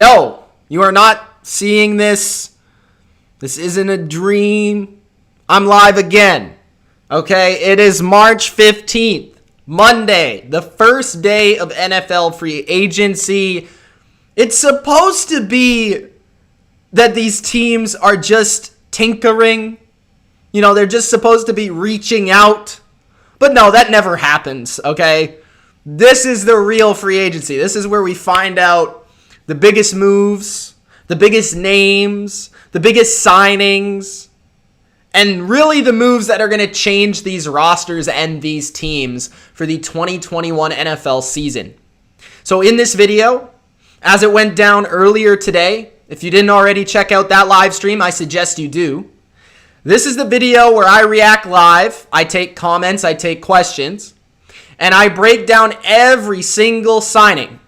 No, you are not seeing this. This isn't a dream. I'm live again. Okay, it is March 15th, Monday, the first day of NFL free agency. It's supposed to be that these teams are just tinkering. You know, they're just supposed to be reaching out. But no, that never happens, okay? This is the real free agency. This is where we find out the biggest moves, the biggest names, the biggest signings, and really the moves that are going to change these rosters and these teams for the 2021 NFL season. So in this video, as it went down earlier today, if you didn't already check out that live stream, I suggest you do. This is the video where I react live, I take comments, I take questions, and I break down every single signing.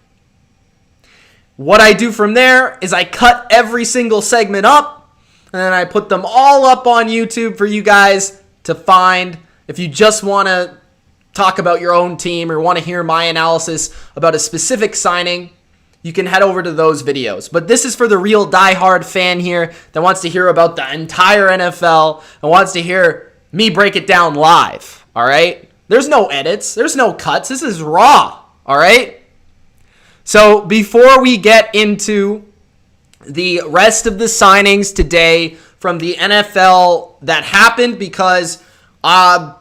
What I do from there is I cut every single segment up, and then I put them all up on YouTube for you guys to find. If you just want to talk about your own team or want to hear my analysis about a specific signing, you can head over to those videos. But this is for the real diehard fan here that wants to hear about the entire NFL and wants to hear me break it down live, all right? There's no edits. There's no cuts. This is raw, all right? So before we get into the rest of the signings today from the NFL that happened, because I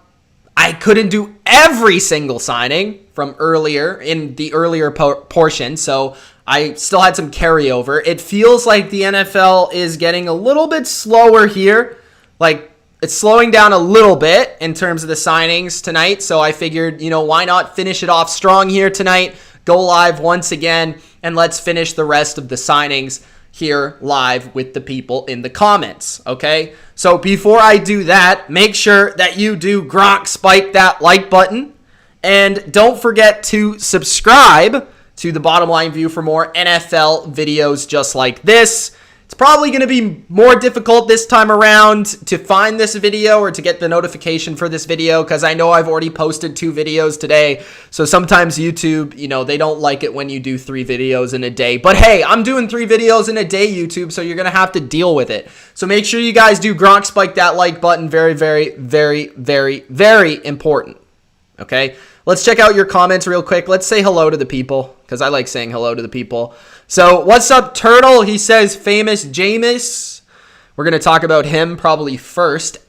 couldn't do every single signing from earlier in the earlier portion, so I still had some carryover. It feels like the NFL is getting a little bit slower here. Like, it's slowing down a little bit in terms of the signings tonight, so I figured, why not finish it off strong here tonight, go live once again, and let's finish the rest of the signings here live with the people in the comments, okay? So before I do that, make sure that you do Gronk spike that like button, and don't forget to subscribe to the Bottom Line View for more NFL videos just like this. It's probably going to be more difficult this time around to find this video or to get the notification for this video, because I know I've already posted 2 videos today. So sometimes YouTube, they don't like it when you do 3 videos in a day. But hey, I'm doing 3 videos in a day, YouTube, so you're going to have to deal with it. So make sure you guys do Gronk spike that like button. Very, very, very, very, very important. Okay? Let's check out your comments real quick. Let's say hello to the people, because I like saying hello to the people. So, what's up, Turtle? He says, famous Jameis. We're going to talk about him probably first.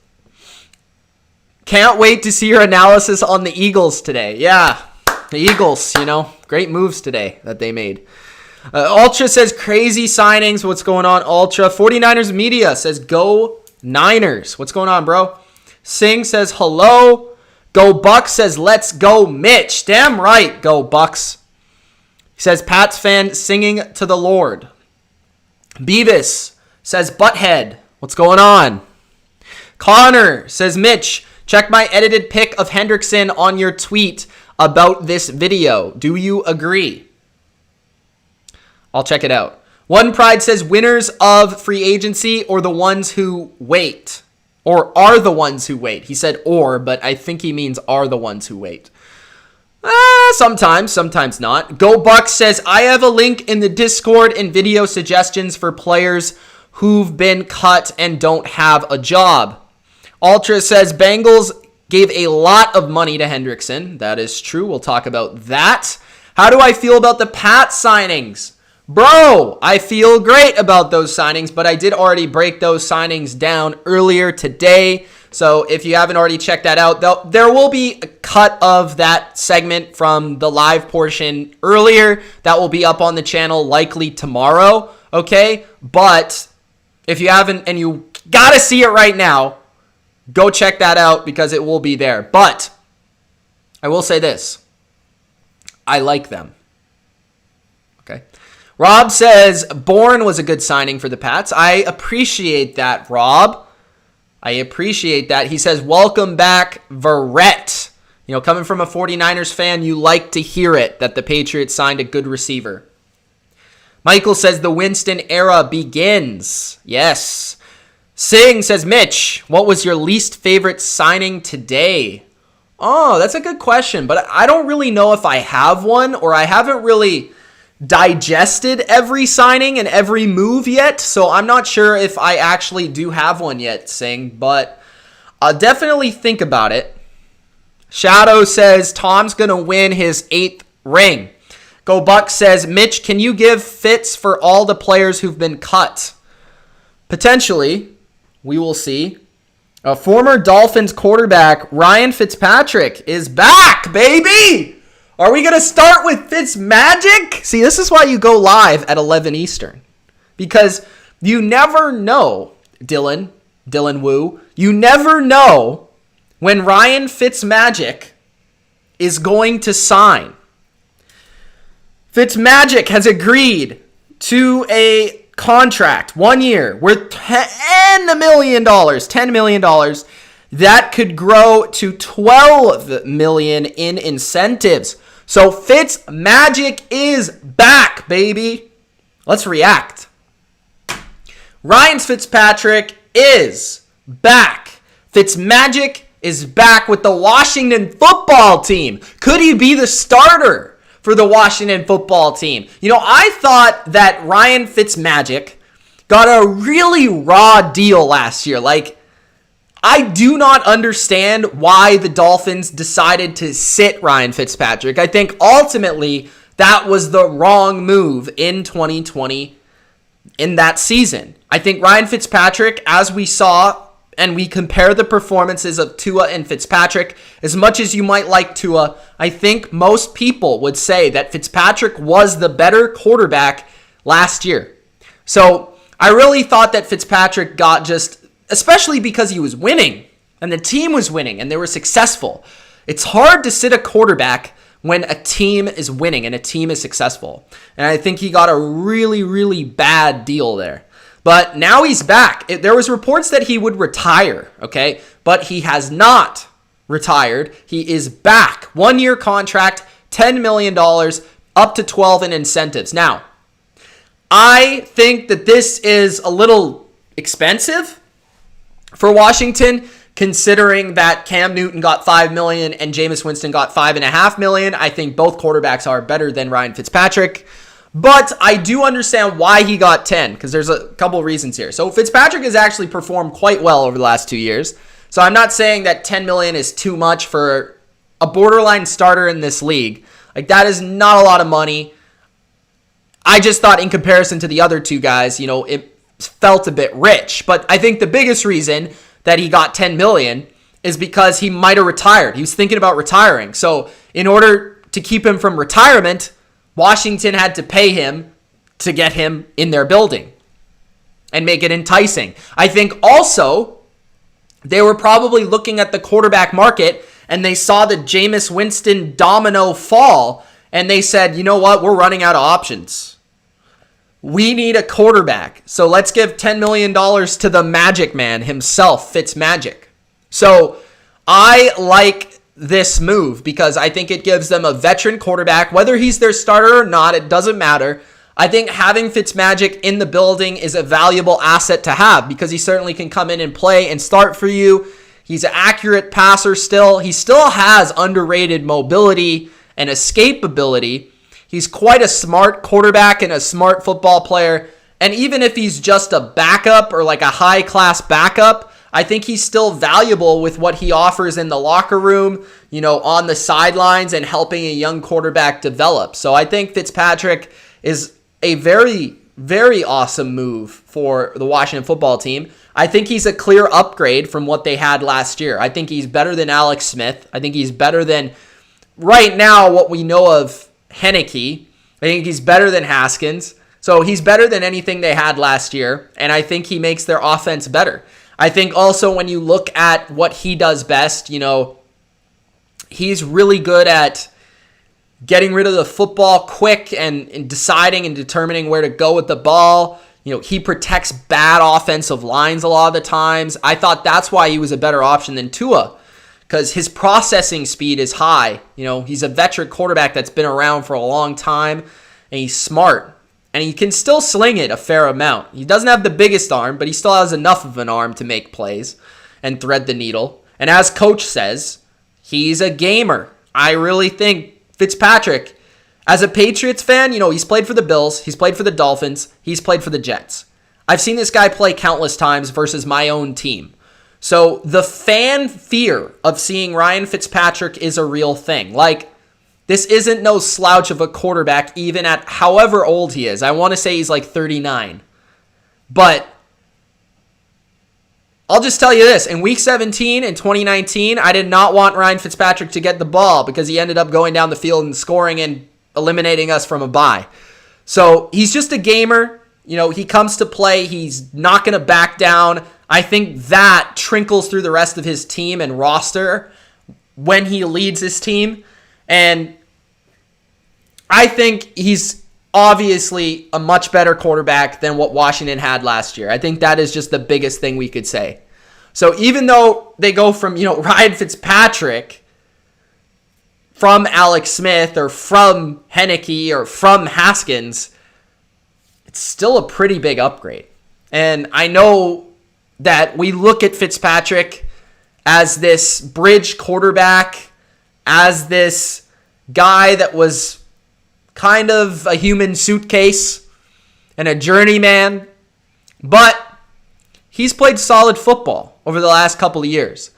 Can't wait to see your analysis on the Eagles today. Yeah, the Eagles, great moves today that they made. Ultra says, crazy signings. What's going on, Ultra? 49ers Media says, go Niners. What's going on, bro? Singh says, hello. Go Bucks says, let's go Mitch. Damn right, go Bucks. He says, Pats fan singing to the Lord. Beavis says, butthead. What's going on? Connor says, Mitch, check my edited pic of Hendrickson on your tweet about this video. Do you agree? I'll check it out. One Pride says, winners of free agency or the ones who wait? Or are the ones who wait. He said or, but I think he means are the ones who wait. Sometimes not. Go Bucks says, I have a link in the Discord and video suggestions for players who've been cut and don't have a job. Ultra says, Bengals gave a lot of money to Hendrickson. That is true. We'll talk about that. How do I feel about the Pats signings? Bro, I feel great about those signings, but I did already break those signings down earlier today. So if you haven't already checked that out, there will be a cut of that segment from the live portion earlier that will be up on the channel likely tomorrow, okay? But if you haven't and you got to see it right now, go check that out because it will be there. But I will say this. I like them. Okay? Rob says, Bourne was a good signing for the Pats. I appreciate that, Rob. I appreciate that. He says, welcome back, Verrett. Coming from a 49ers fan, you like to hear it, that the Patriots signed a good receiver. Michael says, the Winston era begins. Yes. Singh says, Mitch, what was your least favorite signing today? Oh, that's a good question, but I don't really know if I have one, or I haven't really digested every signing and every move yet, so I'm not sure if I actually do have one yet, Sing, but I'll definitely think about it. Shadow says Tom's going to win his 8th ring. Go Buck says, Mitch, can you give Fitz for all the players who've been cut? Potentially. We will see. A former Dolphins quarterback, Ryan Fitzpatrick, is back, baby! Are we going to start with Fitzmagic? See, this is why you go live at 11 Eastern. Because you never know, Dylan Wu, you never know when Ryan Fitzmagic is going to sign. Fitzmagic has agreed to a contract, 1 year, worth $10 million. $10 million. That could grow to $12 million in incentives. So Fitzmagic is back, baby. Let's react. Ryan Fitzpatrick is back. Fitzmagic is back with the Washington football team. Could he be the starter for the Washington football team? You know, I thought that Ryan Fitzmagic got a really raw deal last year. Like, I do not understand why the Dolphins decided to sit Ryan Fitzpatrick. I think ultimately that was the wrong move in 2020 in that season. I think Ryan Fitzpatrick, as we saw, and we compare the performances of Tua and Fitzpatrick, as much as you might like Tua, I think most people would say that Fitzpatrick was the better quarterback last year. So I really thought that Fitzpatrick got just, especially because he was winning and the team was winning and they were successful. It's hard to sit a quarterback when a team is winning and a team is successful. And I think he got a really, really bad deal there. But now he's back. There was reports that he would retire, okay? But he has not retired. He is back. 1 year contract, $10 million, up to 12 in incentives. Now, I think that this is a little expensive for Washington, considering that Cam Newton got $5 million and Jameis Winston got $5.5 million. I think both quarterbacks are better than Ryan Fitzpatrick. But I do understand why he got 10, because there's a couple reasons here. So Fitzpatrick has actually performed quite well over the last 2 years. So I'm not saying that $10 million is too much for a borderline starter in this league. Like, that is not a lot of money. I just thought in comparison to the other two guys, you know, it felt a bit rich. But I think the biggest reason that he got $10 million is because he might have retired. He was thinking about retiring. So in order to keep him from retirement, Washington had to pay him to get him in their building and make it enticing. I think also they were probably looking at the quarterback market and they saw the Jameis Winston domino fall and they said, you know what, we're running out of options. We need a quarterback. So let's give $10 million to the Magic Man himself, Fitzmagic. So I like this move because I think it gives them a veteran quarterback. Whether he's their starter or not, it doesn't matter. I think having Fitzmagic in the building is a valuable asset to have because he certainly can come in and play and start for you. He's an accurate passer still. He still has underrated mobility and escapability. He's quite a smart quarterback and a smart football player. And even if he's just a backup or like a high-class backup, I think he's still valuable with what he offers in the locker room, you know, on the sidelines and helping a young quarterback develop. So I think Fitzpatrick is a very, very awesome move for the Washington football team. I think he's a clear upgrade from what they had last year. I think he's better than Alex Smith. I think he's better than, right now, what we know of Heineke. I think he's better than Haskins. So he's better than anything they had last year, and I think he makes their offense better. I think also when you look at what he does best, you know, he's really good at getting rid of the football quick and deciding and determining where to go with the ball. You know, he protects bad offensive lines a lot of the times. I thought that's why he was a better option than Tua, because his processing speed is high. You know, he's a veteran quarterback that's been around for a long time, and he's smart. And he can still sling it a fair amount. He doesn't have the biggest arm, but he still has enough of an arm to make plays and thread the needle. And as Coach says, he's a gamer. I really think Fitzpatrick As a Patriots fan, he's played for the Bills, he's played for the Dolphins, he's played for the Jets. I've seen this guy play countless times versus my own team. So the fan fear of seeing Ryan Fitzpatrick is a real thing. This isn't no slouch of a quarterback, even at however old he is. I want to say he's 39. But I'll just tell you this. In Week 17 in 2019, I did not want Ryan Fitzpatrick to get the ball because he ended up going down the field and scoring and eliminating us from a bye. So he's just a gamer. He comes to play. He's not going to back down. I think that trickles through the rest of his team and roster when he leads his team. And I think he's obviously a much better quarterback than what Washington had last year. I think that is just the biggest thing we could say. So even though they go from, Ryan Fitzpatrick, from Alex Smith or from Heineke or from Haskins, it's still a pretty big upgrade. And I know that we look at Fitzpatrick as this bridge quarterback, as this guy that was kind of a human suitcase and a journeyman, but he's played solid football over the last couple of years.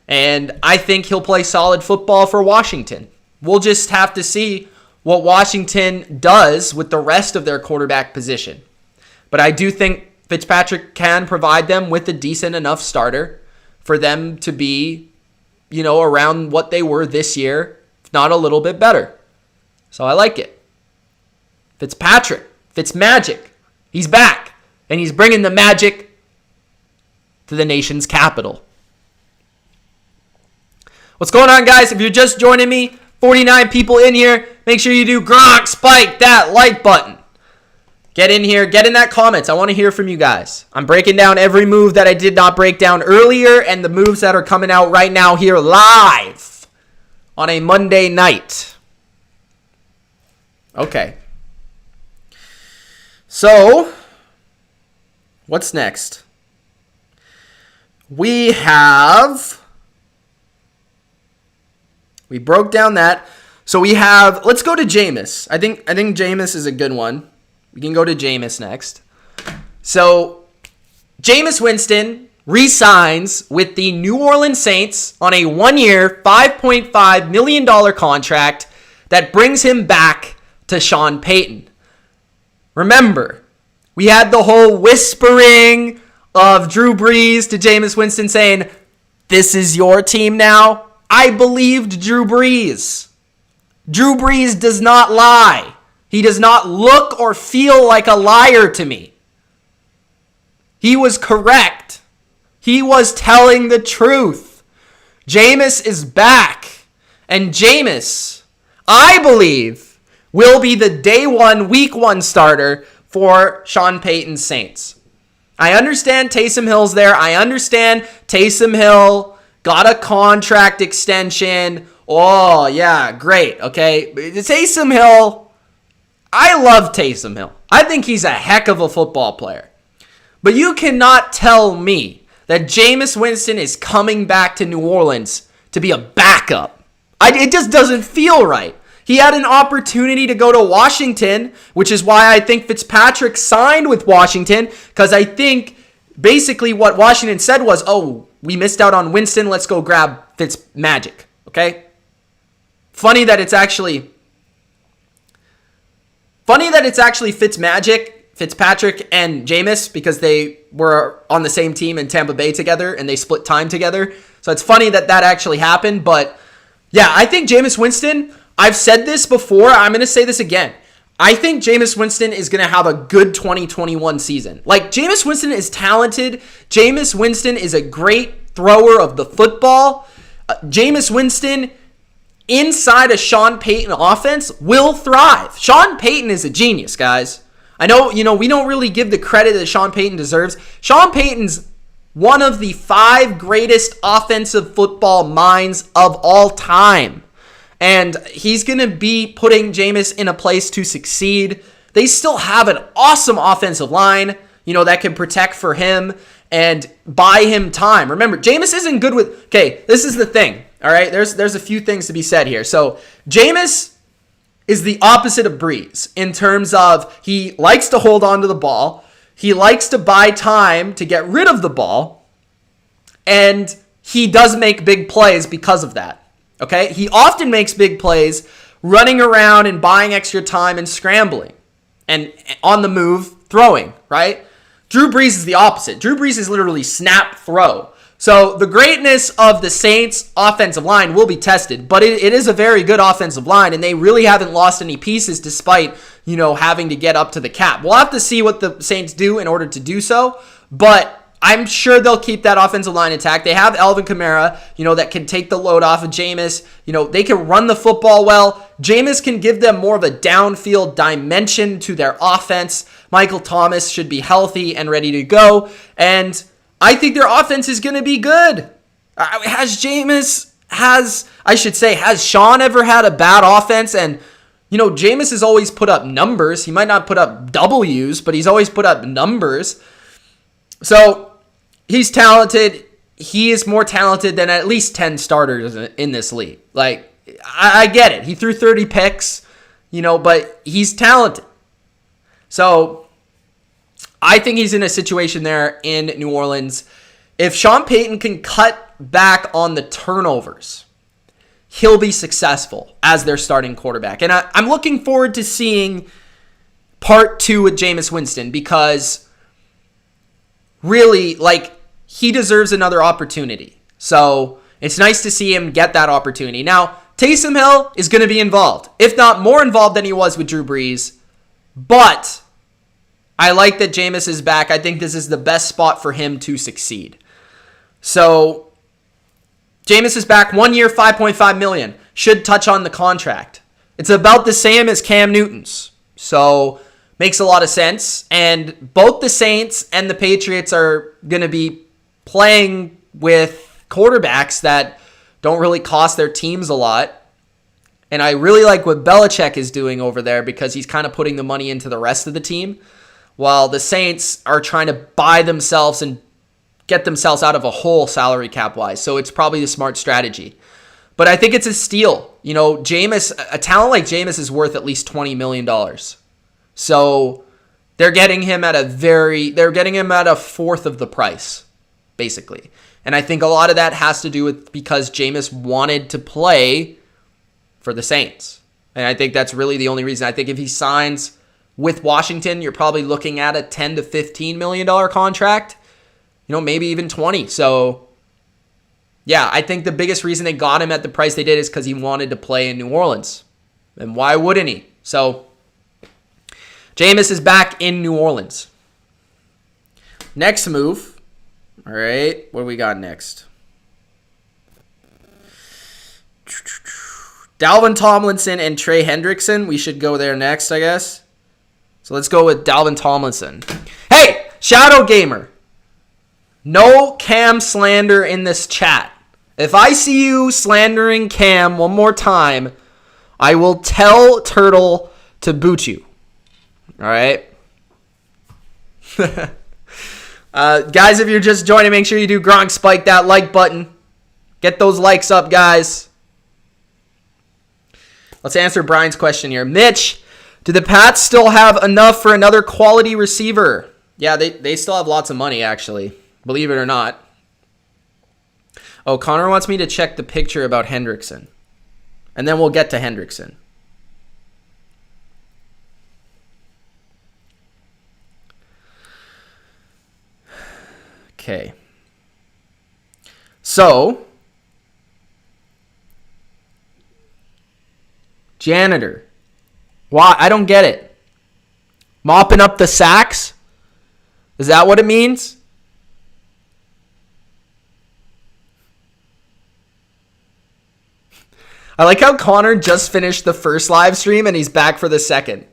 And I think he'll play solid football for Washington. We'll just have to see what Washington does with the rest of their quarterback position. But I do think Fitzpatrick can provide them with a decent enough starter for them to be, around what they were this year, if not a little bit better. So I like it. Fitzpatrick, Fitzmagic, he's back. And he's bringing the magic to the nation's capital. What's going on, guys? If you're just joining me, 49 people in here, make sure you do Gronk spike that like button. Get in here, get in that comments. I want to hear from you guys. I'm breaking down every move that I did not break down earlier and the moves that are coming out right now here live on a Monday night. Okay. So, what's next? We broke down that. So let's go to Jameis. I think Jameis is a good one. We can go to Jameis next. So, Jameis Winston re-signs with the New Orleans Saints on a 1-year, $5.5 million contract that brings him back to Sean Payton. Remember, we had the whole whispering of Drew Brees to Jameis Winston saying, "This is your team now." I believed Drew Brees. Drew Brees does not lie. He does not look or feel like a liar to me. He was correct. He was telling the truth. Jameis is back. And Jameis, I believe, will be the day one, week one starter for Sean Payton's Saints. I understand Taysom Hill's there. I understand Taysom Hill got a contract extension. Oh, yeah, great. Okay. Taysom Hill, I love Taysom Hill. I think he's a heck of a football player. But you cannot tell me that Jameis Winston is coming back to New Orleans to be a backup. It just doesn't feel right. He had an opportunity to go to Washington, which is why I think Fitzpatrick signed with Washington, because I think basically what Washington said was, oh, we missed out on Winston, let's go grab Fitzmagic, okay? Funny that it's actually Fitzpatrick and Jameis, because they were on the same team in Tampa Bay together and they split time together. So it's funny that actually happened. But yeah, I think Jameis Winston, I've said this before, I'm going to say this again. I think Jameis Winston is going to have a good 2021 season. Jameis Winston is talented. Jameis Winston is a great thrower of the football. Jameis Winston, inside a Sean Payton offense, will thrive. Sean Payton is a genius, guys. I know, we don't really give the credit that Sean Payton deserves. Sean Payton's one of the 5 greatest offensive football minds of all time. And he's going to be putting Jameis in a place to succeed. They still have an awesome offensive line, that can protect for him and buy him time. Remember, Jameis isn't good with... Okay, this is the thing, all right? There's a few things to be said here. So, Jameis is the opposite of Brees in terms of he likes to hold on to the ball. He likes to buy time to get rid of the ball. And he does make big plays because of that. Okay? He often makes big plays running around and buying extra time and scrambling and on the move throwing, right? Drew Brees is the opposite. Drew Brees is literally snap throw. So the greatness of the Saints offensive line will be tested, but it is a very good offensive line, and they really haven't lost any pieces despite, having to get up to the cap. We'll have to see what the Saints do in order to do so, but I'm sure they'll keep that offensive line intact. They have Alvin Kamara, that can take the load off of Jameis. They can run the football well. Jameis can give them more of a downfield dimension to their offense. Michael Thomas should be healthy and ready to go, and I think their offense is going to be good. Has Sean ever had a bad offense? And, Jameis has always put up numbers. He might not put up W's, but he's always put up numbers. So he's talented. He is more talented than at least 10 starters in this league. Like, I get it. He threw 30 picks, but he's talented. So I think he's in a situation there in New Orleans. If Sean Payton can cut back on the turnovers, he'll be successful as their starting quarterback. And I'm looking forward to seeing part 2 with Jameis Winston because really, he deserves another opportunity. So it's nice to see him get that opportunity. Now, Taysom Hill is going to be involved, if not more involved than he was with Drew Brees, but I like that Jameis is back. I think this is the best spot for him to succeed. So, Jameis is back. 1 year, $5.5 million. Should touch on the contract. It's about the same as Cam Newton's. So, makes a lot of sense. And both the Saints and the Patriots are going to be playing with quarterbacks that don't really cost their teams a lot. And I really like what Belichick is doing over there because he's kind of putting the money into the rest of the team, while the Saints are trying to buy themselves and get themselves out of a hole salary cap-wise. So it's probably the smart strategy. But I think it's a steal. Jameis, a talent like Jameis is worth at least $20 million. So they're getting him at a fourth of the price, basically. And I think a lot of that has to do with because Jameis wanted to play for the Saints. And I think that's really the only reason. I think if he signs with Washington, you're probably looking at a $10 to $15 million contract, maybe even 20. So, yeah, I think the biggest reason they got him at the price they did is because he wanted to play in New Orleans. And why wouldn't he? So, Jameis is back in New Orleans. Next move. All right, what do we got next? Dalvin Tomlinson and Trey Hendrickson. We should go there next, I guess. So let's go with Dalvin Tomlinson. Hey, Shadow Gamer. No Cam slander in this chat. If I see you slandering Cam one more time, I will tell Turtle to boot you. All right? Guys, if you're just joining, make sure you do Gronk spike that like button. Get those likes up, guys. Let's answer Brian's question here. Mitch, do the Pats still have enough for another quality receiver? Yeah, they still have lots of money, actually. Believe it or not. Oh, Connor wants me to check the picture about Hendrickson. And then we'll get to Hendrickson. Okay. So, janitor. Why? I don't get it. Mopping up the sacks? Is that what it means? I like how Connor just finished the first live stream and he's back for the second.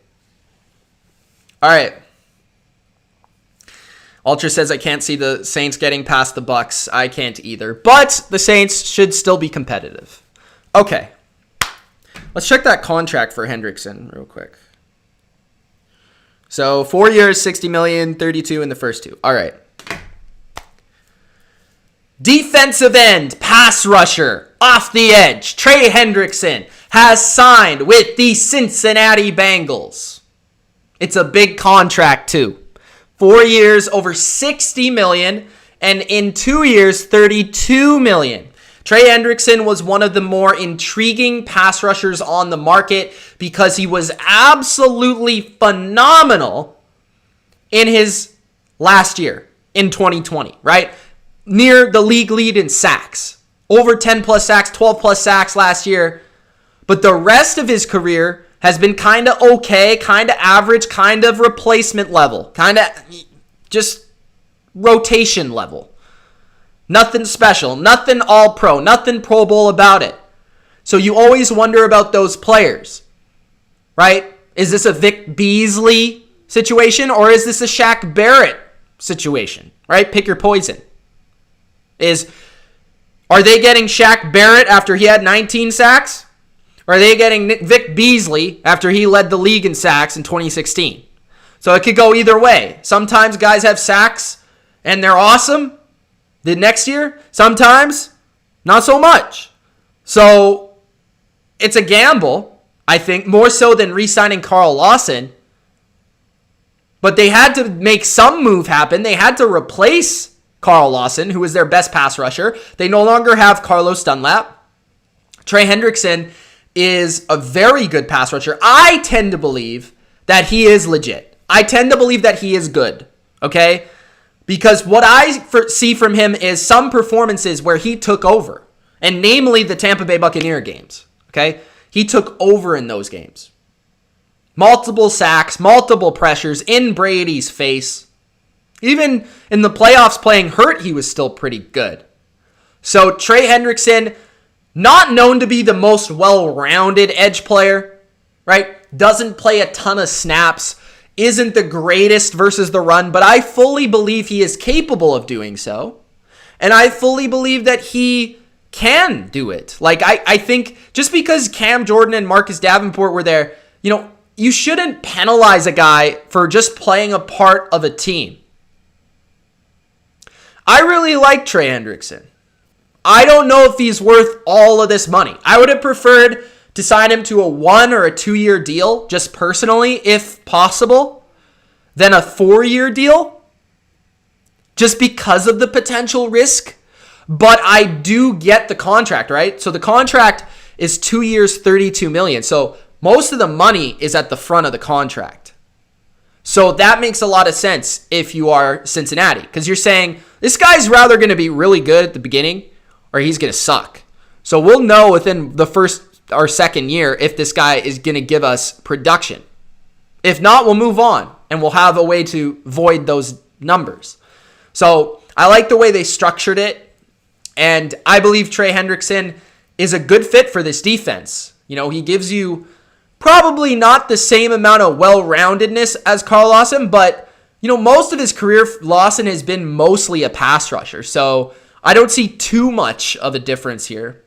All right. Ultra says I can't see the Saints getting past the Bucks. I can't either. But the Saints should still be competitive. Okay. Let's check that contract for Hendrickson real quick. So 4 years, $60 million, 32 in the first two. All right. Defensive end, pass rusher, off the edge, Trey Hendrickson has signed with the Cincinnati Bengals. It's a big contract too. 4 years, over $60 million, and in 2 years, $32 million. Trey Hendrickson was one of the more intriguing pass rushers on the market because he was absolutely phenomenal in his last year in 2020, right? Near the league lead in sacks. Over 10 plus sacks, 12 plus sacks last year. But the rest of his career has been kind of okay, kind of average, kind of replacement level, kind of just rotation level. Nothing special, nothing all pro, nothing Pro Bowl about it. So you always wonder about those players, right? Is this a Vic Beasley situation or is this a Shaq Barrett situation, right? Pick your poison. Are they getting Shaq Barrett after he had 19 sacks? Or are they getting Vic Beasley after he led the league in sacks in 2016? So it could go either way. Sometimes guys have sacks and they're awesome. The next year, sometimes not so much. So it's a gamble, I think, more so than re-signing Carl Lawson. But they had to make some move happen. They had to replace Carl Lawson, who was their best pass rusher. They no longer have Carlos Dunlap. Trey Hendrickson is a very good pass rusher. I tend to believe that he is legit. I tend to believe that he is good, okay? Because what I see from him is some performances where he took over, and namely the Tampa Bay Buccaneer games, okay? He took over in those games. Multiple sacks, multiple pressures in Brady's face. Even in the playoffs playing hurt, he was still pretty good. So Trey Hendrickson, not known to be the most well-rounded edge player, right? Doesn't play a ton of snaps. Isn't the greatest versus the run, but I fully believe he is capable of doing so. And I fully believe that he can do it. Like, I think just because Cam Jordan and Marcus Davenport were there, you shouldn't penalize a guy for just playing a part of a team. I really like Trey Hendrickson. I don't know if he's worth all of this money. I would have preferred to sign him to a 1 or a 2 year deal, just personally, if possible, than a 4-year deal, just because of the potential risk. But I do get the contract, right? So the contract is 2 years, $32 million. So most of the money is at the front of the contract. So that makes a lot of sense if you are Cincinnati, because you're saying this guy's rather going to be really good at the beginning or he's going to suck. So we'll know within the first or second year if this guy is going to give us production. If not, we'll move on and we'll have a way to void those numbers. So I like the way they structured it, and I believe Trey Hendrickson is a good fit for this defense. He gives you probably not the same amount of well-roundedness as Carl Lawson, but most of his career, Lawson has been mostly a pass rusher. So I don't see too much of a difference here.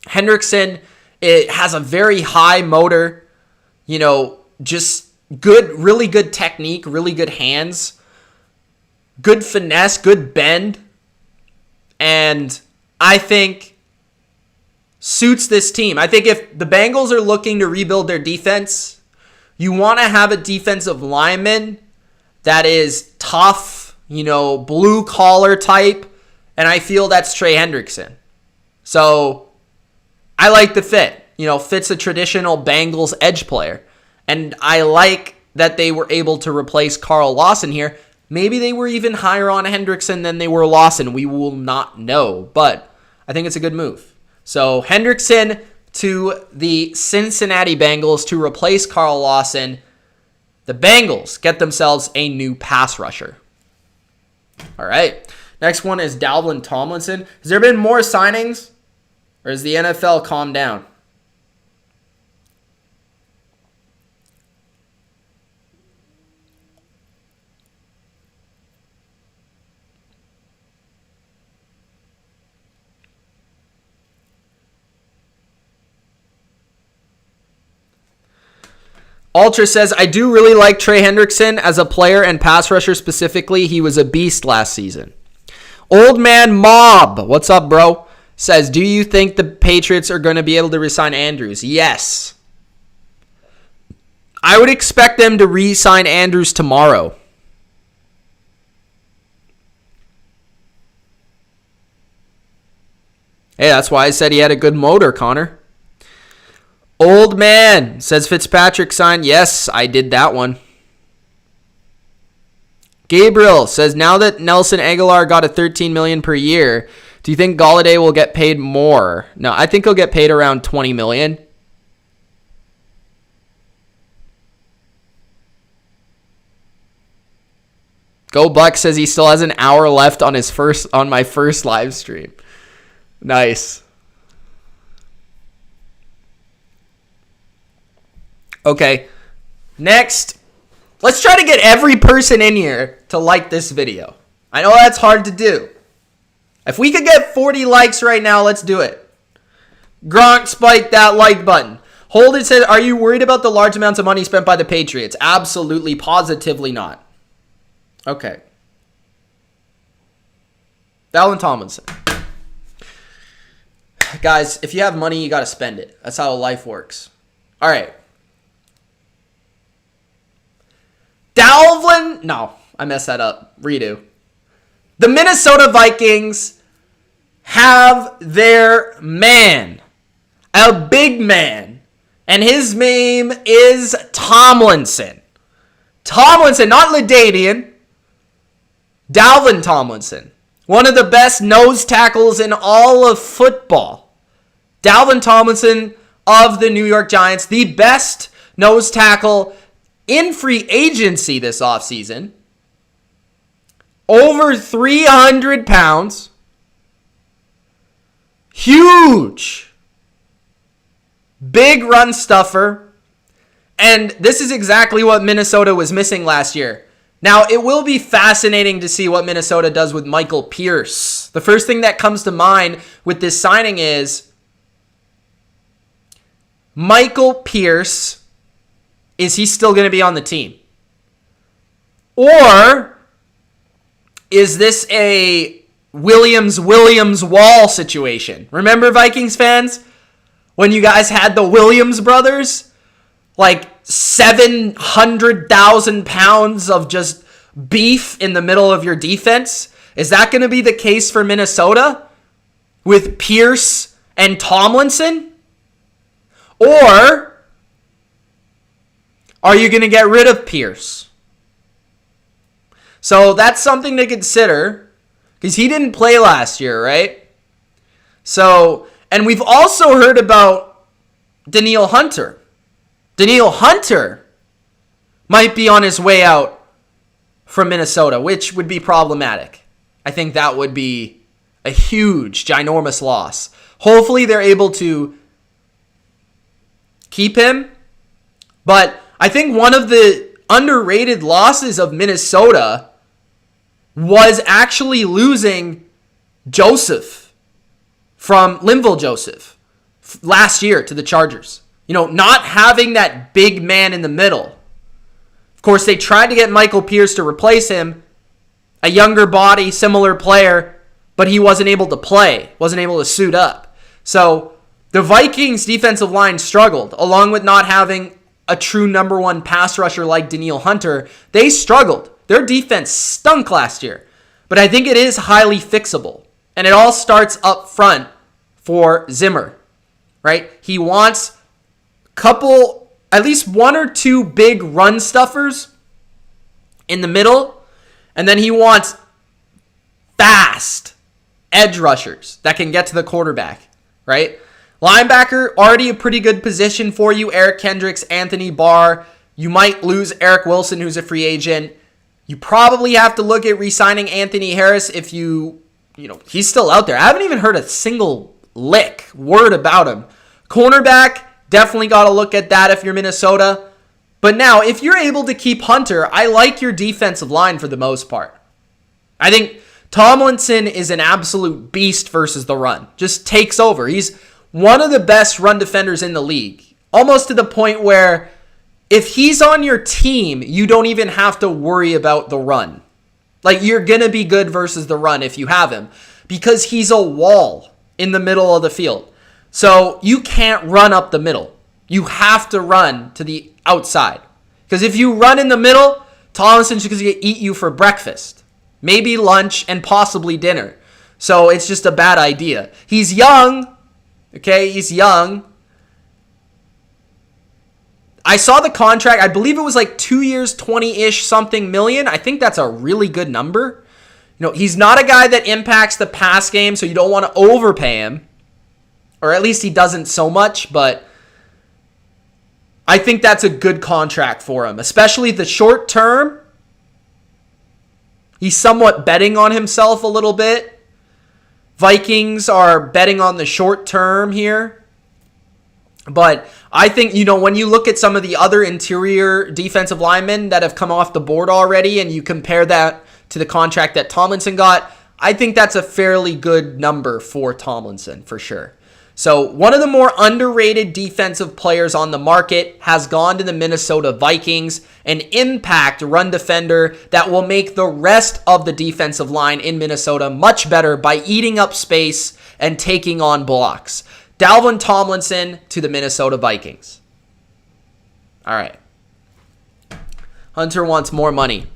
Hendrickson, it has a very high motor, just good, really good technique, really good hands, good finesse, good bend, and I think suits this team. I think if the Bengals are looking to rebuild their defense, you want to have a defensive lineman that is tough, blue collar type, and I feel that's Trey Hendrickson. So I like the fit. Fits a traditional Bengals edge player. And I like that they were able to replace Carl Lawson here. Maybe they were even higher on Hendrickson than they were Lawson. We will not know. But I think it's a good move. So Hendrickson to the Cincinnati Bengals to replace Carl Lawson. The Bengals get themselves a new pass rusher. All right. Next one is Dalvin Tomlinson. Has there been more signings? Or has the NFL calmed down? Ultra says, I do really like Trey Hendrickson as a player and pass rusher specifically. He was a beast last season. Old Man Mob, what's up, bro? says, do you think the Patriots are going to be able to re-sign Andrews? Yes. I would expect them to re-sign Andrews tomorrow. Hey, that's why I said he had a good motor, Connor. Old man says Fitzpatrick signed. Yes, I did that one. Gabriel says, now that Nelson Aguilar got a $13 million per year, do you think Golladay will get paid more? No, I think he'll get paid around $20 million. Go Buck says he still has an hour left on my first live stream. Nice. Okay. Next, let's try to get every person in here to like this video. I know that's hard to do. If we could get 40 likes right now, let's do it. Gronk spiked that like button. Holden said, are you worried about the large amounts of money spent by the Patriots? Absolutely, positively not. Okay. Dalvin Tomlinson. Guys, if you have money, you got to spend it. That's how life works. All right. No, I messed that up. Redo. The Minnesota Vikings have their man. A big man. And his name is Tomlinson. Tomlinson, not LaDainian. Dalvin Tomlinson. One of the best nose tackles in all of football. Dalvin Tomlinson of the New York Giants. The best nose tackle in free agency this offseason. Over 300 pounds. Huge. Big run stuffer. And this is exactly what Minnesota was missing last year. Now, it will be fascinating to see what Minnesota does with Michael Pierce. The first thing that comes to mind with this signing is Michael Pierce, is he still going to be on the team? Or is this a Williams-Wall situation? Remember, Vikings fans, when you guys had the Williams brothers? Like 700,000 pounds of just beef in the middle of your defense? Is that going to be the case for Minnesota with Pierce and Tomlinson? Or are you going to get rid of Pierce? So that's something to consider because he didn't play last year, right? So, and we've also heard about Danielle Hunter. Danielle Hunter might be on his way out from Minnesota, which would be problematic. I think that would be a huge, ginormous loss. Hopefully they're able to keep him. But I think one of the underrated losses of Minnesota was actually losing Joseph from Linval Joseph last year to the Chargers. You know, not having that big man in the middle. Of course, they tried to get Michael Pierce to replace him, a younger body, similar player, but he wasn't able to play, wasn't able to suit up. So the Vikings defensive line struggled, along with not having a true number one pass rusher like Danielle Hunter. They struggled. Their defense stunk last year, but I think it is highly fixable. And it all starts up front for Zimmer, right? He wants at least one or two big run stuffers in the middle, and then he wants fast edge rushers that can get to the quarterback, right? Linebacker, already a pretty good position for you. Eric Kendricks, Anthony Barr. You might lose Eric Wilson, who's a free agent. You probably have to look at re-signing Anthony Harris if he's still out there. I haven't even heard a single word about him. Cornerback, definitely got to look at that if you're Minnesota. But now, if you're able to keep Hunter, I like your defensive line for the most part. I think Tomlinson is an absolute beast versus the run. Just takes over. He's one of the best run defenders in the league. Almost to the point where if he's on your team, you don't even have to worry about the run. Like, you're going to be good versus the run if you have him. Because he's a wall. in the middle of the field. So you can't run up the middle. You have to run to the outside. Because if you run in the middle, Tomlinson's going to eat you for breakfast, maybe lunch, and possibly dinner. So it's just a bad idea. He's young. Okay, he's young. I saw the contract. I believe it was like 2 years, 20-ish something million. I think that's a really good number. You know, he's not a guy that impacts the pass game, so you don't want to overpay him. Or at least he doesn't so much, but I think that's a good contract for him, especially the short term. He's somewhat betting on himself a little bit. Vikings are betting on the short term here. But I think, you know, when you look at some of the other interior defensive linemen that have come off the board already and you compare that to the contract that Tomlinson got, I think that's a fairly good number for Tomlinson for sure. So one of the more underrated defensive players on the market has gone to the Minnesota Vikings, an impact run defender that will make the rest of the defensive line in Minnesota much better by eating up space and taking on blocks. Dalvin Tomlinson to the Minnesota Vikings. All right. Hunter wants more money.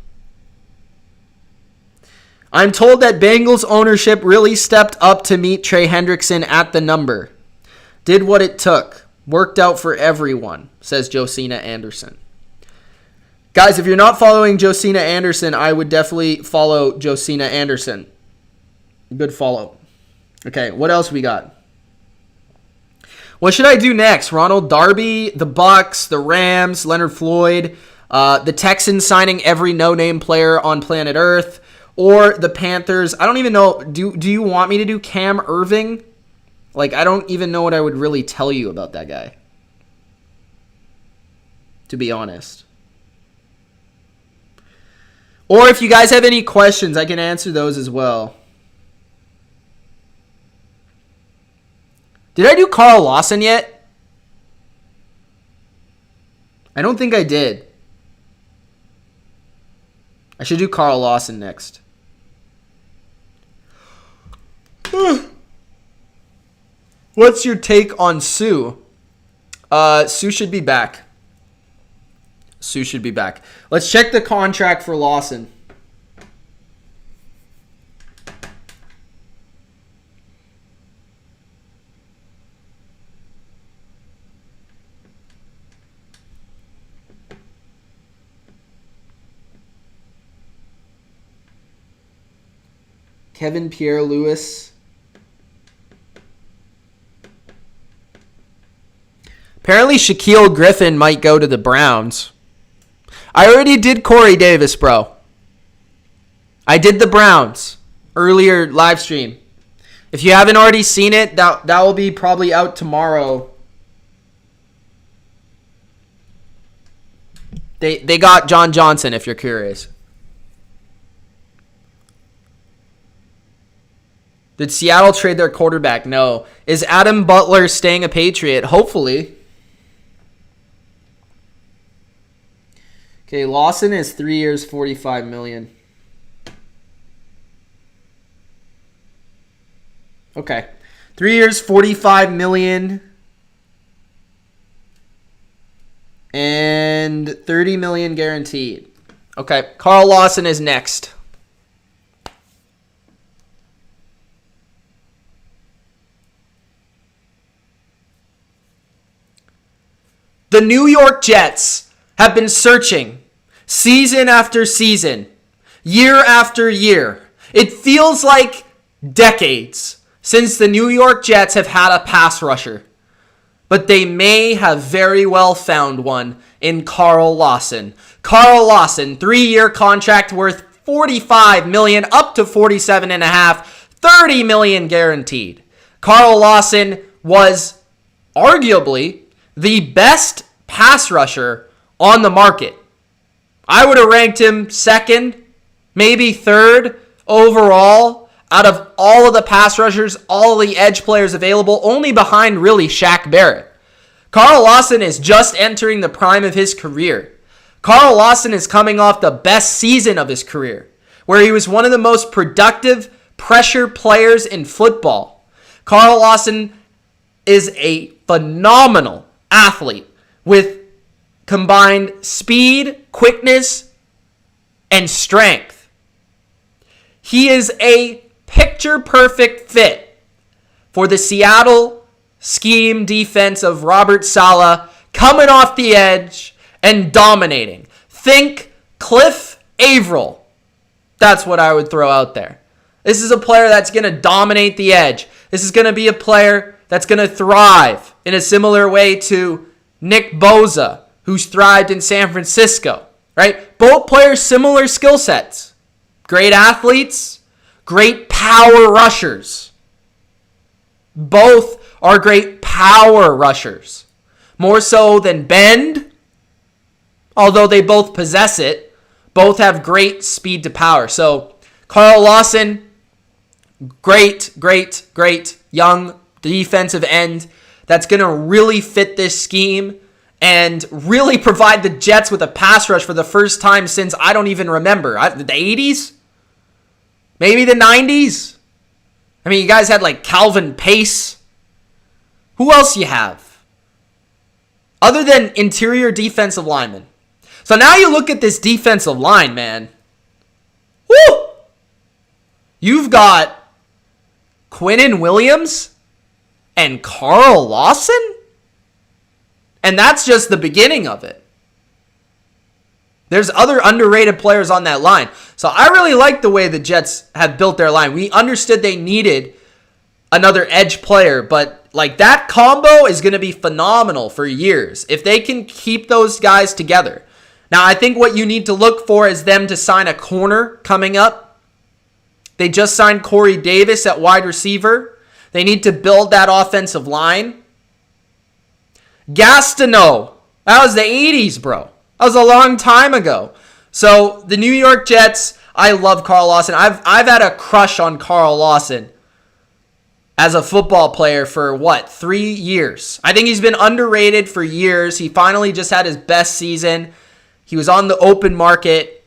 I'm told that Bengals ownership really stepped up to meet Trey Hendrickson at the number. Did what it took. Worked out for everyone, says Josina Anderson. Guys, if you're not following Josina Anderson, I would definitely follow Josina Anderson. Good follow. Okay, what else we got? What should I do next? Ronald Darby, the Bucks, the Rams, Leonard Floyd, the Texans signing every no-name player on planet Earth, or the Panthers. I don't even know. Do you want me to do Cam Irving? Like, I don't even know what I would really tell you about that guy, to be honest. Or if you guys have any questions, I can answer those as well. Did I do Carl Lawson yet? I don't think I did. I should do Carl Lawson next. What's your take on Sue? Sue should be back. Sue should be back. Let's check the contract for Lawson. Kevin Pierre Lewis. Apparently Shaquille Griffin might go to the Browns. I already did Corey Davis, bro. I did the Browns earlier live stream. If you haven't already seen it, that will be probably out tomorrow. They got John Johnson, if you're curious. Did Seattle trade their quarterback? No. Is Adam Butler staying a Patriot? Hopefully. Okay, Lawson is 3 years, $45 million. Okay. 3 years, $45 million. And $30 million guaranteed. Okay, Carl Lawson is next. The New York Jets have been searching season after season, year after year. It feels like decades since the New York Jets have had a pass rusher. But they may have very well found one in Carl Lawson. Carl Lawson, 3-year contract worth $45 million, up to $47.5, $30 million guaranteed. Carl Lawson was arguably the best pass rusher on the market. I would have ranked him second, maybe third overall out of all of the pass rushers, all of the edge players available, only behind really Shaq Barrett. Carl Lawson is just entering the prime of his career. Carl Lawson is coming off the best season of his career, where he was one of the most productive pressure players in football. Carl Lawson is a phenomenal athlete with combined speed, quickness, and strength. He is a picture-perfect fit for the Seattle scheme defense of Robert Saleh coming off the edge and dominating. Think Cliff Averill. That's what I would throw out there. This is a player that's going to dominate the edge. This is going to be a player that's going to thrive in a similar way to Nick Bosa, who's thrived in San Francisco, right? Both players, similar skill sets. Great athletes, great power rushers. Both are great power rushers. More so than bend, although they both possess it. Both have great speed to power. So Carl Lawson, great young defensive end that's going to really fit this scheme and really provide the Jets with a pass rush for the first time since I don't even remember. The 80s? Maybe the 90s? I mean, you guys had like Calvin Pace. Who else you have? Other than interior defensive linemen. So now you look at this defensive line, man. Woo! You've got Quinnen Williams and Carl Lawson? And that's just the beginning of it. There's other underrated players on that line. So I really like the way the Jets have built their line. We understood they needed another edge player, but like that combo is going to be phenomenal for years if they can keep those guys together. Now, I think what you need to look for is them to sign a corner coming up. They just signed Corey Davis at wide receiver. They need to build that offensive line. Gastineau. That was the 80s, bro. That was a long time ago. So the New York Jets, I love Carl Lawson. I've had a crush on Carl Lawson as a football player for 3 years. I think he's been underrated for years. He finally just had his best season. He was on the open market,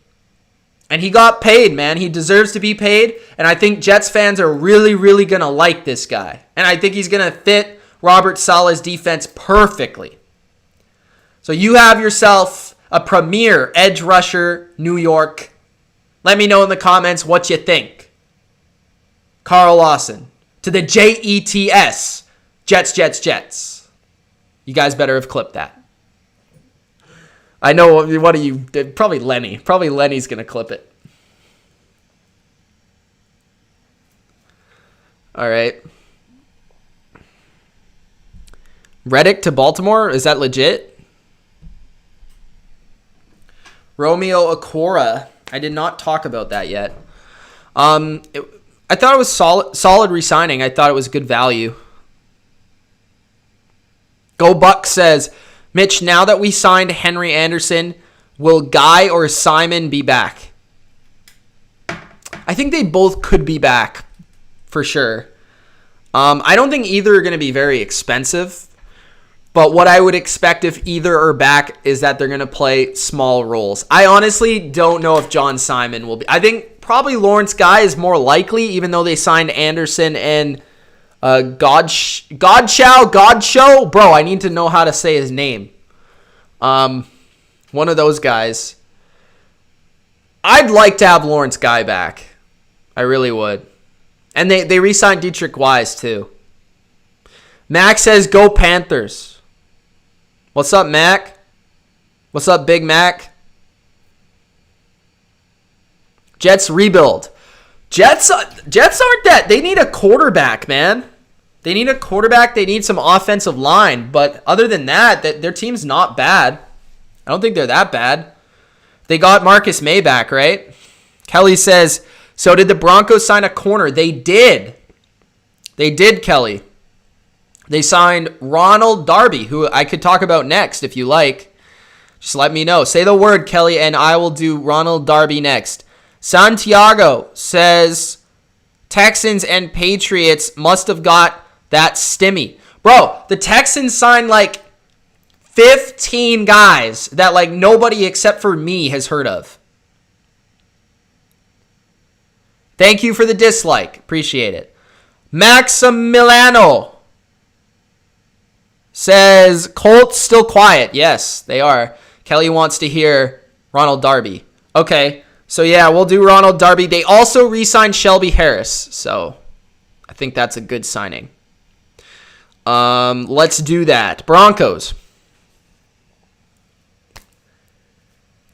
and he got paid, man. He deserves to be paid, and I think Jets fans are really going to like this guy. And I think he's going to fit Robert Saleh's defense perfectly. So you have yourself a premier edge rusher, New York. Let me know in the comments what you think. Carl Lawson. To the Jets. Jets. You guys better have clipped that. I know, what do you... Probably Lenny. Probably Lenny's going to clip it. All right. Reddick to Baltimore? Is that legit? Romeo Okwara. I did not talk about that yet. I thought it was solid re-signing. I thought it was good value. Go Buck says, Mitch, now that we signed Henry Anderson, will Guy or Simon be back? I think they both could be back for sure. I don't think either are going to be very expensive. But what I would expect if either are back is that they're going to play small roles. I honestly don't know if John Simon will be. I think probably Lawrence Guy is more likely, even though they signed Anderson and Godshow. Bro, I need to know how to say his name. One of those guys. I'd like to have Lawrence Guy back. I really would. And they re-signed Dietrich Wise, too. Max says, go Panthers. What's up, Mac? What's up, Big Mac? Jets rebuild. Jets aren't that. They need a quarterback, man. They need a quarterback. They need some offensive line. But other than that, their team's not bad. I don't think they're that bad. They got Marcus May back, right? Kelly says, so did the Broncos sign a corner? They did. They did, Kelly. They signed Ronald Darby, who I could talk about next if you like. Just let me know. Say the word, Kelly, and I will do Ronald Darby next. Santiago says Texans and Patriots must have got that stimmy. Bro, the Texans signed like 15 guys that like nobody except for me has heard of. Thank you for the dislike. Appreciate it. Maximiliano says, Colts still quiet. Yes, they are. Kelly wants to hear Ronald Darby. Okay, so yeah, we'll do Ronald Darby. They also re-signed Shelby Harris, so I think that's a good signing. Let's do that. Broncos.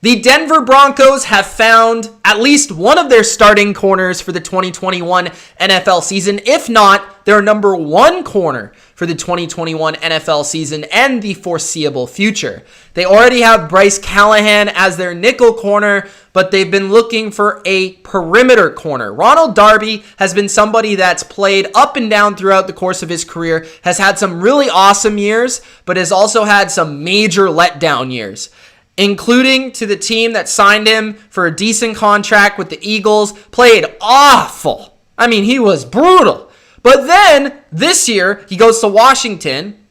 The Denver Broncos have found at least one of their starting corners for the 2021 NFL season. If not, their number one corner for the 2021 NFL season and the foreseeable future. They already have Bryce Callahan as their nickel corner, but they've been looking for a perimeter corner. Ronald Darby has been somebody that's played up and down throughout the course of his career, has had some really awesome years, but has also had some major letdown years, including to the team that signed him for a decent contract with the Eagles. Played awful. I mean, he was brutal. But then, this year, he goes to Washington,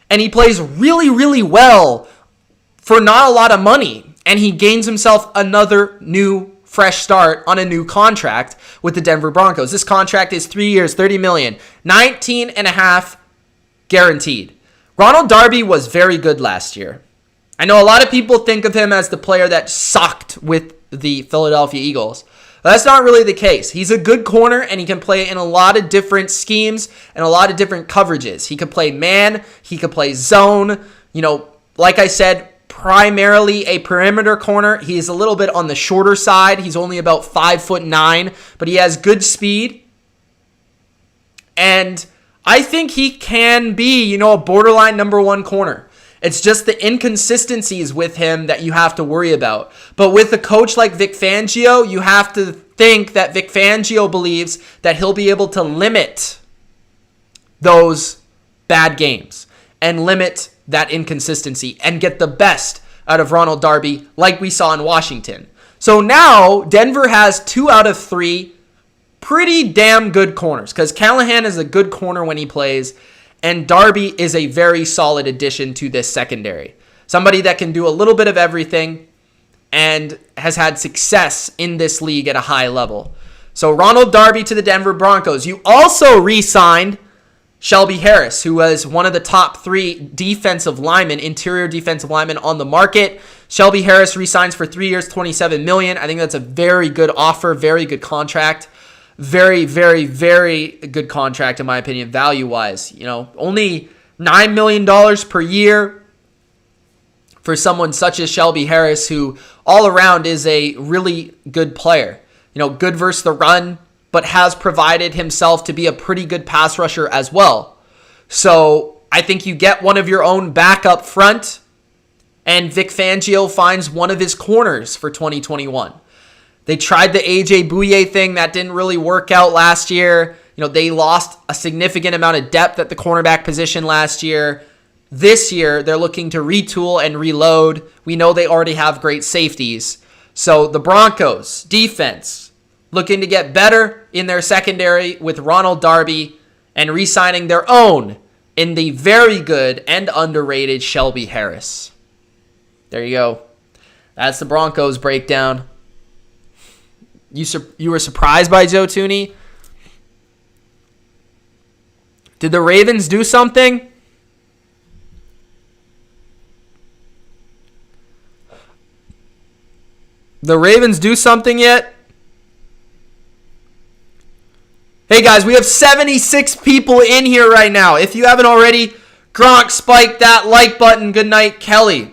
and he plays really, really well for not a lot of money. And he gains himself another new, fresh start on a new contract with the Denver Broncos. This contract is 3 years, $30 million, 19.5 guaranteed. Ronald Darby was very good last year. I know a lot of people think of him as the player that sucked with the Philadelphia Eagles. But that's not really the case. He's a good corner, and he can play in a lot of different schemes and a lot of different coverages. He could play man. He could play zone. You know, like I said, primarily a perimeter corner. He is a little bit on the shorter side. He's only about 5'9", but he has good speed. And I think he can be, a borderline number one corner. It's just the inconsistencies with him that you have to worry about. But with a coach like Vic Fangio, you have to think that Vic Fangio believes that he'll be able to limit those bad games and limit that inconsistency and get the best out of Ronald Darby like we saw in Washington. So now Denver has 2 out of 3 pretty damn good corners, because Callahan is a good corner when he plays, and Darby is a very solid addition to this secondary. Somebody that can do a little bit of everything and has had success in this league at a high level. So Ronald Darby to the Denver Broncos. You also re-signed Shelby Harris, who was one of the top 3 defensive linemen, interior defensive linemen on the market. Shelby Harris re-signs for 3 years, $27 million. I think that's a very good offer, very good contract. Very, very, very good contract, in my opinion, value-wise. Only $9 million per year for someone such as Shelby Harris, who all around is a really good player. Good versus the run, but has provided himself to be a pretty good pass rusher as well. So I think you get one of your own back up front, and Vic Fangio finds one of his corners for 2021. They tried the A.J. Bouye thing. That didn't really work out last year. They lost a significant amount of depth at the cornerback position last year. This year, they're looking to retool and reload. We know they already have great safeties. So the Broncos, defense, looking to get better in their secondary with Ronald Darby and re-signing their own in the very good and underrated Shelby Harris. There you go. That's the Broncos breakdown. You were surprised by Joe Thuney? Did the Ravens do something? The Ravens do something yet? Hey guys, we have 76 people in here right now. If you haven't already, Gronk, spike that like button. Good night, Kelly.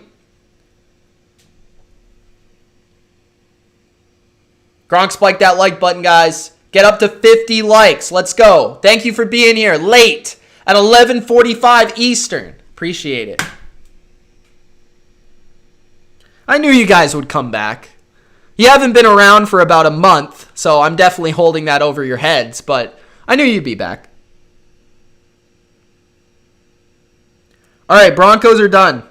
Gronk, spike that like button, guys. Get up to 50 likes. Let's go. Thank you for being here late at 11:45 Eastern. Appreciate it. I knew you guys would come back. You haven't been around for about a month, so I'm definitely holding that over your heads, but I knew you'd be back. All right, Broncos are done.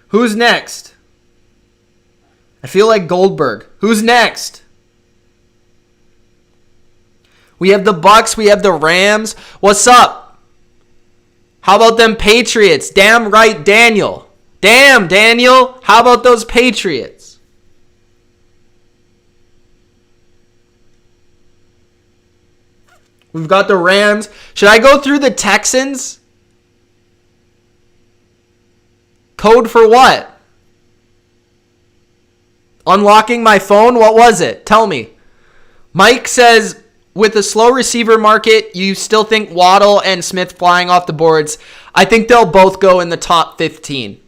Who's next? I feel like Goldberg. Who's next? We have the Bucks. We have the Rams. What's up? How about them Patriots? Damn right, Daniel. Damn, Daniel. How about those Patriots? We've got the Rams. Should I go through the Texans? Code for what? Unlocking my phone? What was it? Tell me. Mike says, with the slow receiver market, you still think Waddle and Smith flying off the boards? I think they'll both go in the top 15.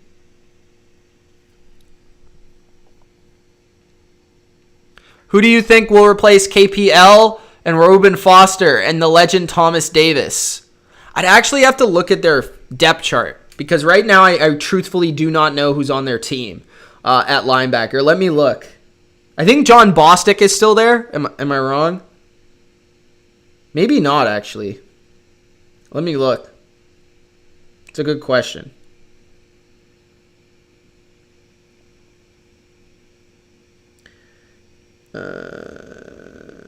Who do you think will replace KPL and Reuben Foster and the legend Thomas Davis? I'd actually have to look at their depth chart because right now I truthfully do not know who's on their team at linebacker. Let me look. I think John Bostic is still there. Am I wrong? Maybe not, actually. Let me look. It's a good question.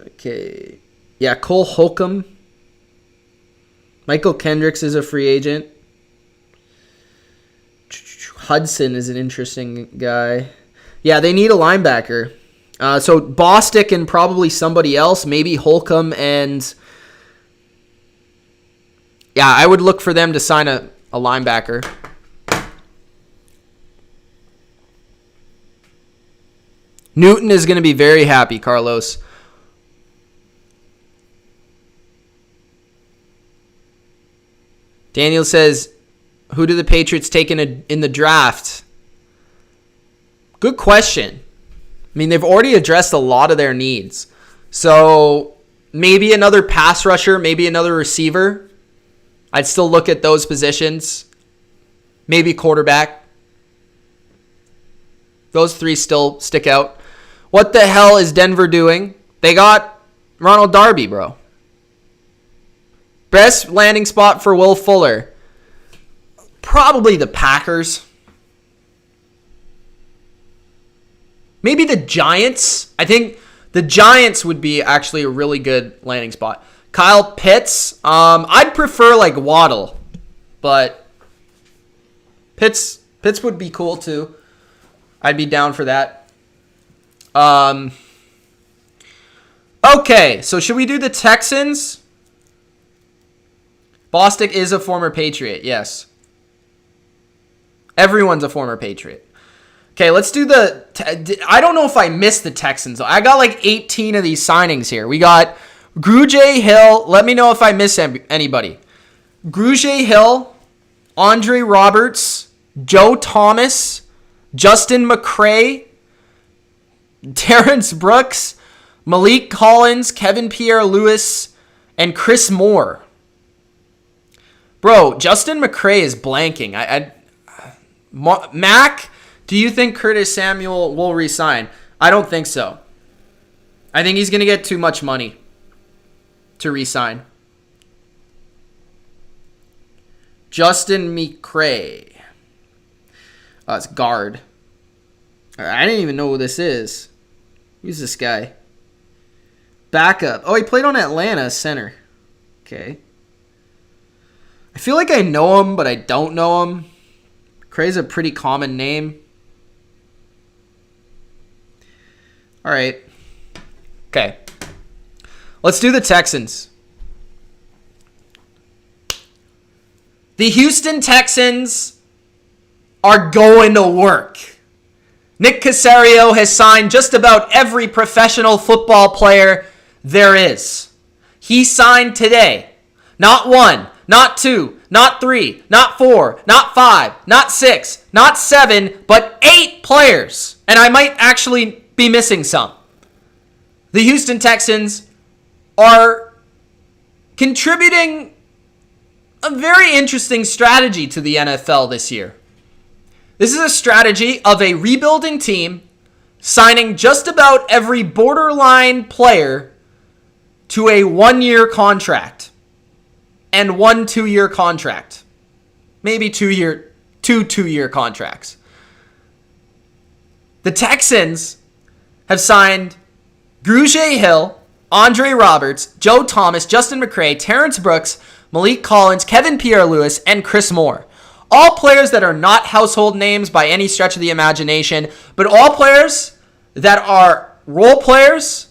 Okay. Yeah, Cole Holcomb. Michael Kendricks is a free agent. Hudson is an interesting guy. Yeah, they need a linebacker. So Bostic and probably somebody else. Maybe Holcomb and... Yeah, I would look for them to sign a linebacker. Newton is going to be very happy, Carlos. Daniel says, who do the Patriots take in the draft? Good question. I mean, they've already addressed a lot of their needs. So maybe another pass rusher, maybe another receiver. I'd still look at those positions. Maybe quarterback. Those three still stick out. What the hell is Denver doing? They got Ronald Darby, bro. Best landing spot for Will Fuller. Probably the Packers. Maybe the Giants. I think the Giants would be actually a really good landing spot. Kyle Pitts. I'd prefer like Waddle. But Pitts would be cool too. I'd be down for that. Okay, so should we do the Texans? Bostic is a former Patriot, yes. Everyone's a former Patriot. Okay, let's do I don't know if I missed the Texans. I got like 18 of these signings here. We got Grugier Hill. Let me know if I miss anybody. Grugier Hill, Andre Roberts, Joe Thomas, Justin McCray, Terrence Brooks, Malik Collins, Kevin Pierre-Louis, and Chris Moore. Bro, Justin McCray is blanking. Mac, do you think Curtis Samuel will resign? I don't think so. I think he's going to get too much money to resign. Justin McCray. Oh, it's guard. I didn't even know who this is. Who's this guy? Backup. Oh, he played on Atlanta center. Okay. I feel like I know him, but I don't know him. Cray's a pretty common name. All right. Okay. Let's do the Texans. The Houston Texans are going to work. Nick Caserio has signed just about every professional football player there is. He signed today. Not one, not two, not three, not four, not five, not six, not seven, but 8 players. And I might actually be missing some. The Houston Texans are contributing a very interesting strategy to the NFL this year. This is a strategy of a rebuilding team signing just about every borderline player to a 1-year contract and 1 2-year contract. Maybe 2 2-year contracts. The Texans have signed Grugier Hill, Andre Roberts, Joe Thomas, Justin McCray, Terrence Brooks, Malik Collins, Kevin Pierre-Louis, and Chris Moore. All players that are not household names by any stretch of the imagination, but all players that are role players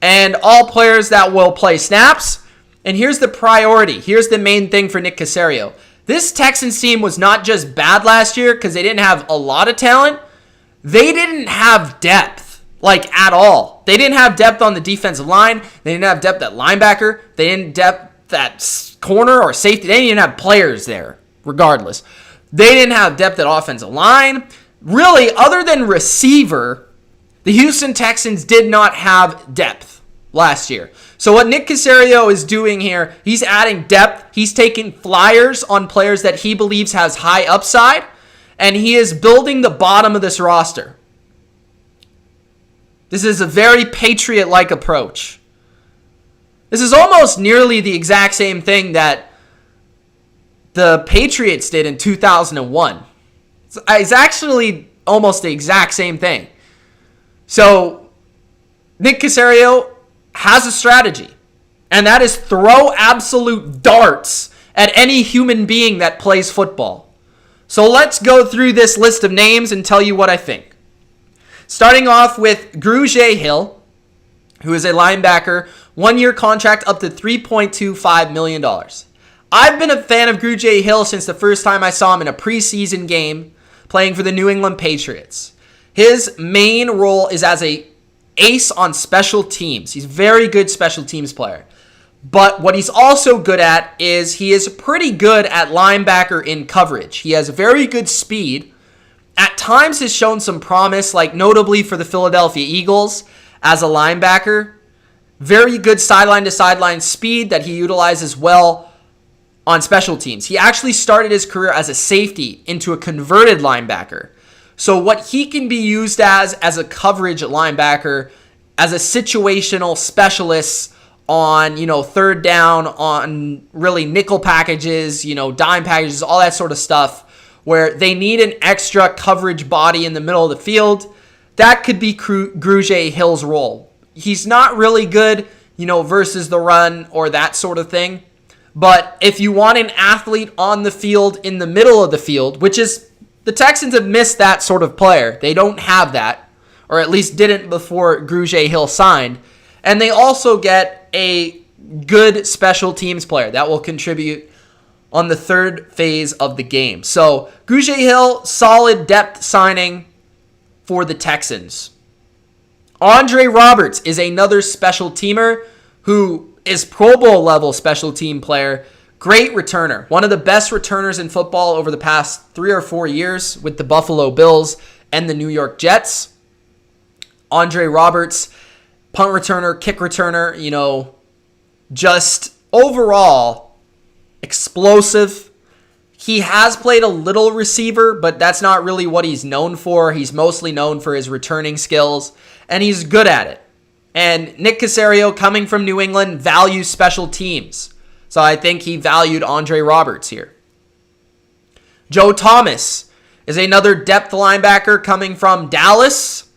and all players that will play snaps. And here's the priority. Here's the main thing for Nick Caserio. This Texans team was not just bad last year because they didn't have a lot of talent. They didn't have depth, like at all. They didn't have depth on the defensive line. They didn't have depth at linebacker. They didn't depth at corner or safety. They didn't even have players there, regardless. They didn't have depth at offensive line. Really, other than receiver, the Houston Texans did not have depth last year. So what Nick Caserio is doing here, he's adding depth. He's taking flyers on players that he believes has high upside, and he is building the bottom of this roster. This is a very Patriot-like approach. This is almost nearly the exact same thing that the Patriots did in 2001. It's actually almost the exact same thing. So Nick Caserio has a strategy, and that is throw absolute darts at any human being that plays football. So let's go through this list of names and tell you what I think. Starting off with Grugier Hill, who is a linebacker, 1-year contract up to $3.25 million. I've been a fan of Grugier Hill since the first time I saw him in a preseason game playing for the New England Patriots. His main role is as a ace on special teams. He's a very good special teams player. But what he's also good at is he is pretty good at linebacker in coverage. He has very good speed. At times has shown some promise, like notably for the Philadelphia Eagles as a linebacker. Very good sideline to sideline speed that he utilizes well on special teams. He actually started his career as a safety into a converted linebacker. So what he can be used as a coverage linebacker, as a situational specialist on, third down, on really nickel packages, dime packages, all that sort of stuff, where they need an extra coverage body in the middle of the field. That could be Grugier Hill's role. He's not really good, versus the run or that sort of thing. But if you want an athlete on the field in the middle of the field, which is, the Texans have missed that sort of player. They don't have that, or at least didn't before Grugier Hill signed. And they also get a good special teams player that will contribute on the third phase of the game. So Grugier Hill, solid depth signing for the Texans. Andre Roberts is another special teamer who is Pro Bowl level special team player. Great returner. One of the best returners in football over the past 3 or 4 years with the Buffalo Bills and the New York Jets. Andre Roberts, punt returner, kick returner, just overall explosive. He has played a little receiver, but that's not really what he's known for. He's mostly known for his returning skills, and he's good at it. And Nick Caserio, coming from New England, values special teams. So I think he valued Andre Roberts here. Joe Thomas is another depth linebacker coming from Dallas.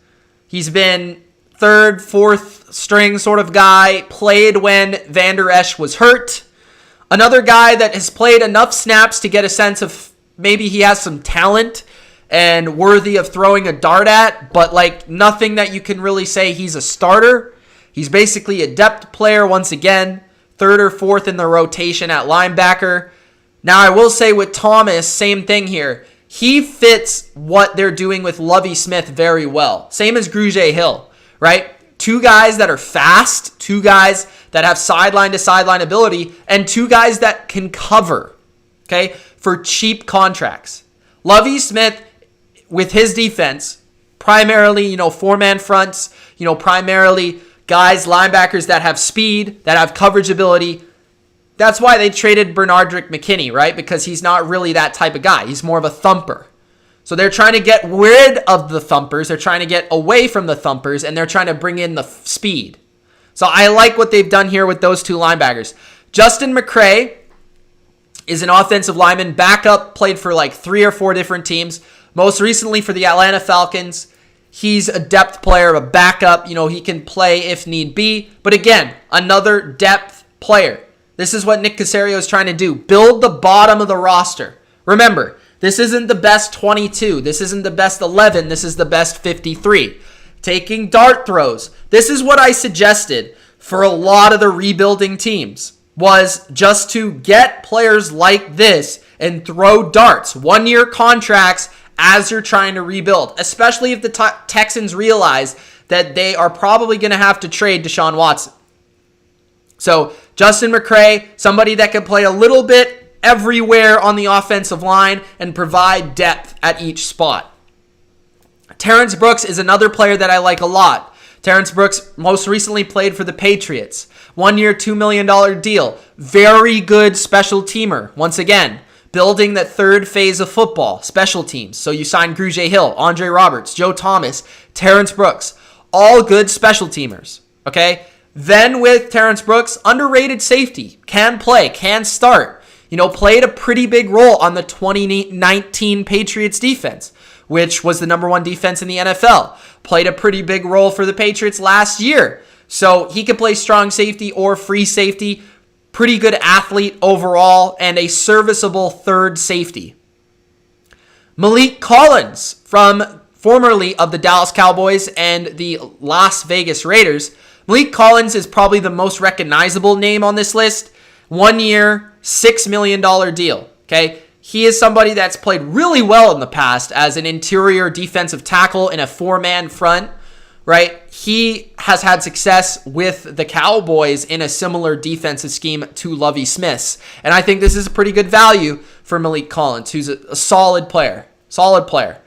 He's been third, fourth string sort of guy, played when Van Der Esch was hurt. Another guy that has played enough snaps to get a sense of maybe he has some talent and worthy of throwing a dart at, but like nothing that you can really say he's a starter. He's basically a depth player once again, third or fourth in the rotation at linebacker. Now I will say with Thomas, same thing here. He fits what they're doing with Lovie Smith very well. Same as Grugier Hill, right? Two guys that are fast, two guys that have sideline to sideline ability, and two guys that can cover, okay, for cheap contracts. Lovie Smith, with his defense, primarily, four-man fronts, primarily guys, linebackers that have speed, that have coverage ability. That's why they traded Bernardrick McKinney, right? Because he's not really that type of guy. He's more of a thumper. So they're trying to get rid of the thumpers. They're trying to get away from the thumpers, and they're trying to bring in the speed. So I like what they've done here with those two linebackers. Justin McCray is an offensive lineman, backup, played for like 3 or 4 different teams. Most recently for the Atlanta Falcons. He's a depth player, a backup. He can play if need be. But again, another depth player. This is what Nick Caserio is trying to do. Build the bottom of the roster. Remember, this isn't the best 22. This isn't the best 11. This is the best 53. Taking dart throws. This is what I suggested for a lot of the rebuilding teams, was just to get players like this and throw darts, 1-year contracts as you're trying to rebuild, especially if the Texans realize that they are probably going to have to trade Deshaun Watson. So Justin McCray, somebody that can play a little bit everywhere on the offensive line and provide depth at each spot. Terrence Brooks is another player that I like a lot. Terrence Brooks most recently played for the Patriots. 1-year, $2 million deal. Very good special teamer. Once again, building that third phase of football, special teams. So you sign Grugier Hill, Andre Roberts, Joe Thomas, Terrence Brooks. All good special teamers. Okay? Then with Terrence Brooks, underrated safety. Can play, can start. Played a pretty big role on the 2019 Patriots defense, which was the number 1 defense in the NFL. Played a pretty big role for the Patriots last year. So he can play strong safety or free safety. Pretty good athlete overall and a serviceable third safety. Malik Collins, formerly of the Dallas Cowboys and the Las Vegas Raiders. Malik Collins is probably the most recognizable name on this list. 1-year, $6 million deal. Okay, he is somebody that's played really well in the past as an interior defensive tackle in a 4-man front. Right, he has had success with the Cowboys in a similar defensive scheme to Lovie Smith's, and I think this is a pretty good value for Malik Collins, who's a solid player. Solid player.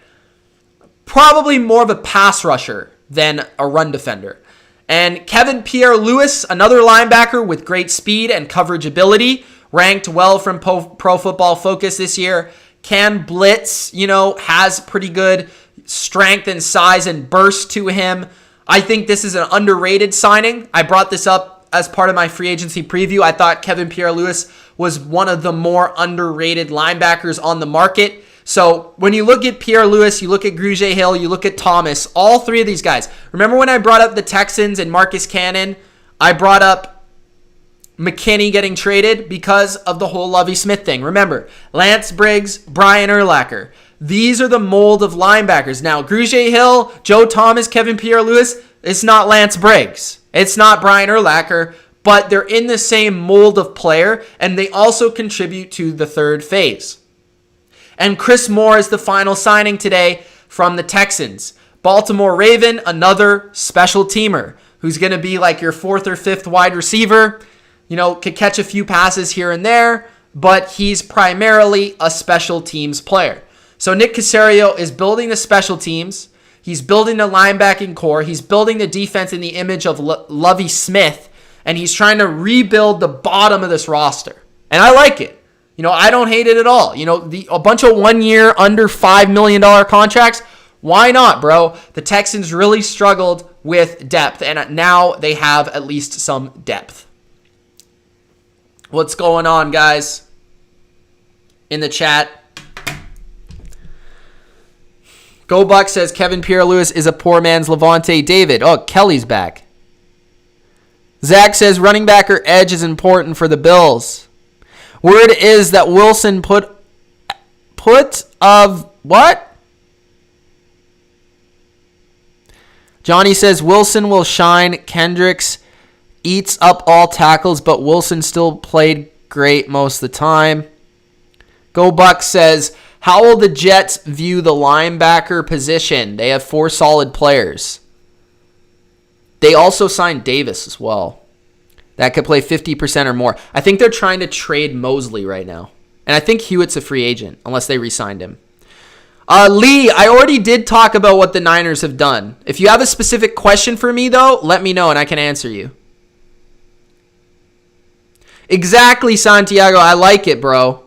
Probably more of a pass rusher than a run defender. And Kevin Pierre-Louis, another linebacker with great speed and coverage ability, ranked well from Pro Football Focus this year. Can blitz, has pretty good strength and size and burst to him. I think this is an underrated signing. I brought this up as part of my free agency preview. I thought Kevin Pierre-Louis was one of the more underrated linebackers on the market. So when you look at Pierre-Louis, you look at Grugier Hill, you look at Thomas, all three of these guys. Remember when I brought up the Texans and Marcus Cannon? I brought up McKinney getting traded because of the whole Lovie Smith thing. Remember, Lance Briggs, Brian Urlacher. These are the mold of linebackers. Now, Grugier Hill, Joe Thomas, Kevin Pierre-Louis, it's not Lance Briggs. It's not Brian Urlacher, but they're in the same mold of player, and they also contribute to the third phase. And Chris Moore is the final signing today from the Texans. Baltimore Raven, another special teamer who's going to be like your 4th or 5th wide receiver. Could catch a few passes here and there, but he's primarily a special teams player. So Nick Caserio is building the special teams. He's building the linebacking core. He's building the defense in the image of Lovie Smith, and he's trying to rebuild the bottom of this roster. And I like it. I don't hate it at all. A bunch of 1-year, under $5 million contracts, why not, bro? The Texans really struggled with depth, and now they have at least some depth. What's going on, guys? In the chat. Go Buck says Kevin Pierre-Louis is a poor man's Levante David. Oh, Kelly's back. Zach says running back or edge is important for the Bills. Word is that Wilson put of what? Johnny says Wilson will shine. Kendricks eats up all tackles, but Wilson still played great most of the time. Go Buck says, how will the Jets view the linebacker position? They have 4 solid players. They also signed Davis as well. That could play 50% or more. I think they're trying to trade Mosley right now. And I think Hewitt's a free agent, unless they re-signed him. Lee, I already did talk about what the Niners have done. If you have a specific question for me, though, let me know and I can answer you. Exactly, Santiago. I like it, bro.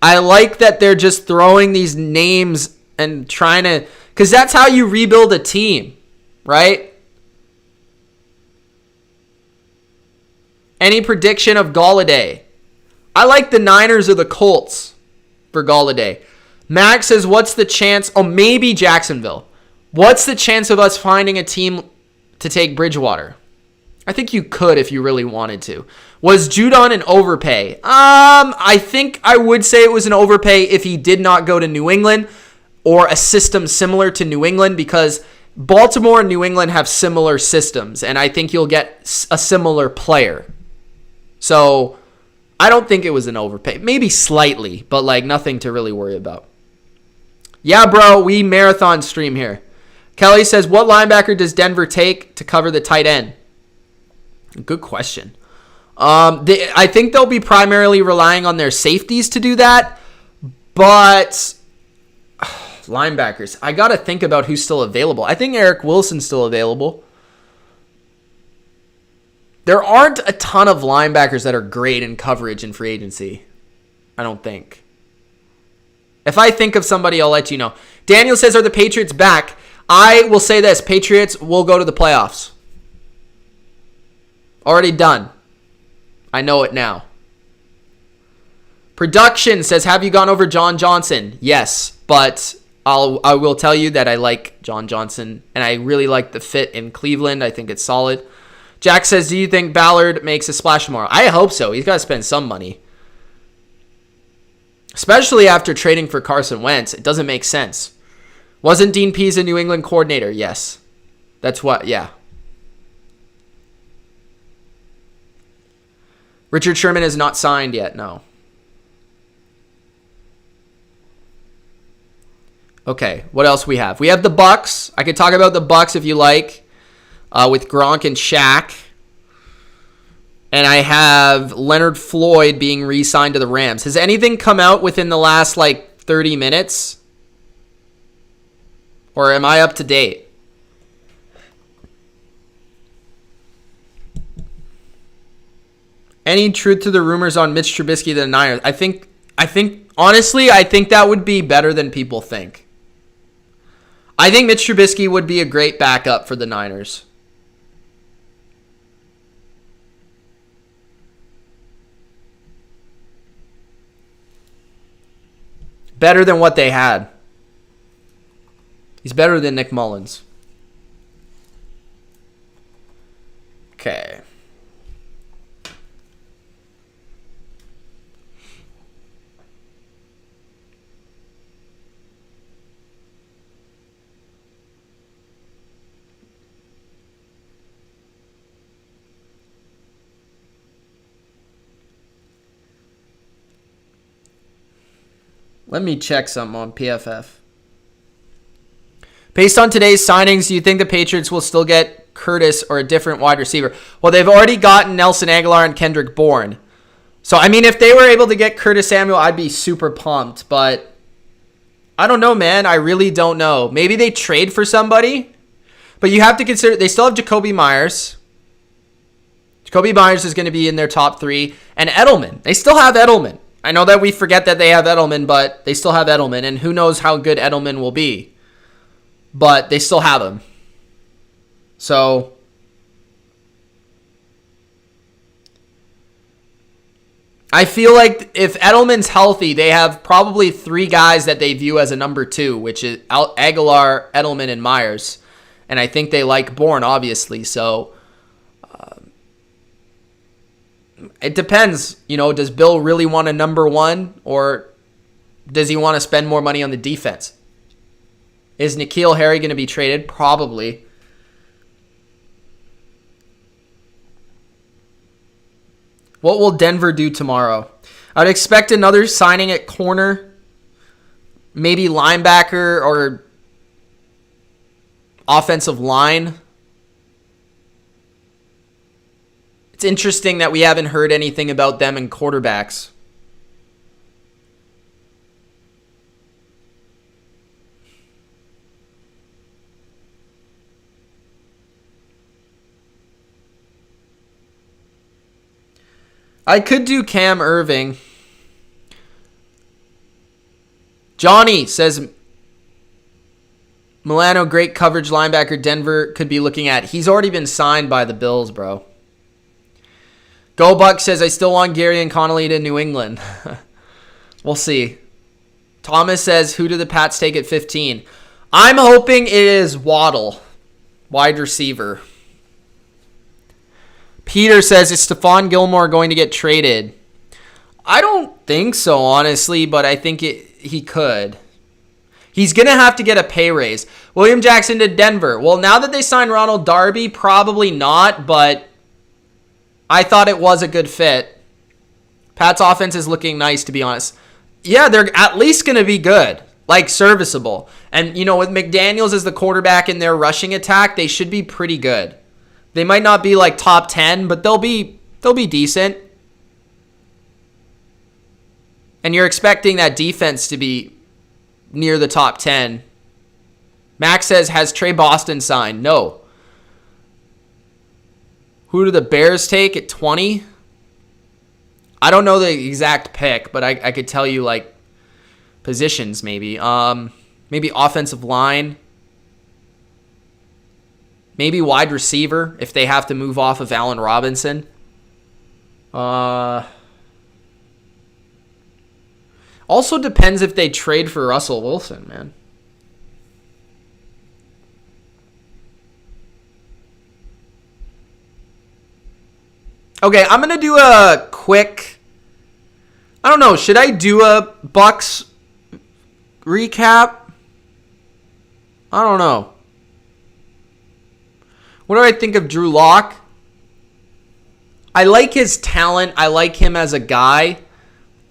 I like that they're just throwing these names and trying to... Because that's how you rebuild a team, right? Any prediction of Golladay? I like the Niners or the Colts for Golladay. Max says, what's the chance... Oh, maybe Jacksonville. What's the chance of us finding a team to take Bridgewater? I think you could if you really wanted to. Was Judon an overpay? I think I would say it was an overpay if he did not go to New England or a system similar to New England, because Baltimore and New England have similar systems, and I think you'll get a similar player. So I don't think it was an overpay. Maybe slightly, but like nothing to really worry about. Yeah, bro, we marathon stream here. Kelly says, what linebacker does Denver take to cover the tight end? Good question. I think they'll be primarily relying on their safeties to do that, but linebackers, I got to think about who's still available. I think Eric Wilson's still available. There aren't a ton of linebackers that are great in coverage in free agency. I don't think. If I think of somebody, I'll let you know. Daniel says, are the Patriots back? I will say this. Patriots will go to the playoffs. Already done. I know it now. Production says, have you gone over John Johnson? Yes, but I will tell you that I like John Johnson, and I really like the fit in Cleveland. I think it's solid. Jack says, do you think Ballard makes a splash tomorrow? I hope so. He's got to spend some money. Especially after trading for Carson Wentz. It doesn't make sense. Wasn't Dean Pease a New England coordinator? Yes. That's what, yeah. Richard Sherman is not signed yet, no. Okay, what else we have? We have the Bucks. I could talk about the Bucks if you like, with Gronk and Shaq. And I have Leonard Floyd being re-signed to the Rams. Has anything come out within the last, 30 minutes? Or am I up to date? Any truth to the rumors on Mitch Trubisky to the Niners? I think, honestly, I think that would be better than people think. I think Mitch Trubisky would be a great backup for the Niners. Better than what they had. He's better than Nick Mullins. Okay. Let me check something on PFF. Based on today's signings, do you think the Patriots will still get Curtis or a different wide receiver? Well, they've already gotten Nelson Aguilar and Kendrick Bourne. So, I mean, if they were able to get Curtis Samuel, I'd be super pumped. But I don't know, man. I really don't know. Maybe they trade for somebody. But you have to consider they still have Jacoby Myers. Jacoby Myers is going to be in their top 3. And Edelman. They still have Edelman. I know that we forget that they have Edelman, but they still have Edelman. And who knows how good Edelman will be. But they still have him. So I feel like if Edelman's healthy, they have probably 3 guys that they view as a number 2, which is Aguilar, Edelman, and Myers. And I think they like Bourne, obviously. So it depends. Does Bill really want a number 1, or does he want to spend more money on the defense? Is N'Keal Harry going to be traded? Probably. What will Denver do tomorrow? I'd expect another signing at corner. Maybe linebacker or offensive line. It's interesting that we haven't heard anything about them and quarterbacks. I could do Cam Irving. Johnny says Milano, great coverage linebacker Denver could be looking at. He's already been signed by the Bills, bro. Go Buck says, I still want Gary and Connolly to New England. We'll see. Thomas says, who do the Pats take at 15? I'm hoping it is Waddle, wide receiver. Peter says, is Stephon Gilmore going to get traded? I don't think so, honestly, but I think he could. He's going to have to get a pay raise. William Jackson to Denver. Well, now that they signed Ronald Darby, probably not, but I thought it was a good fit. Pat's offense is looking nice, to be honest. Yeah, they're at least going to be good, like serviceable. And, you know, with McDaniels as the quarterback in their rushing attack, they should be pretty good. They might not be like top 10, but they'll be decent. And you're expecting that defense to be near the top 10. Max says, has Trey Boston signed? No. Who do the Bears take at 20? I don't know the exact pick, but I could tell you like positions maybe. Maybe offensive line. Maybe wide receiver if they have to move off of Allen Robinson. Also depends if they trade for Russell Wilson, man. Okay, I'm going to do a quick... I don't know, should I do a Bucks recap? I don't know. What do I think of Drew Lock? I like his talent. I like him as a guy.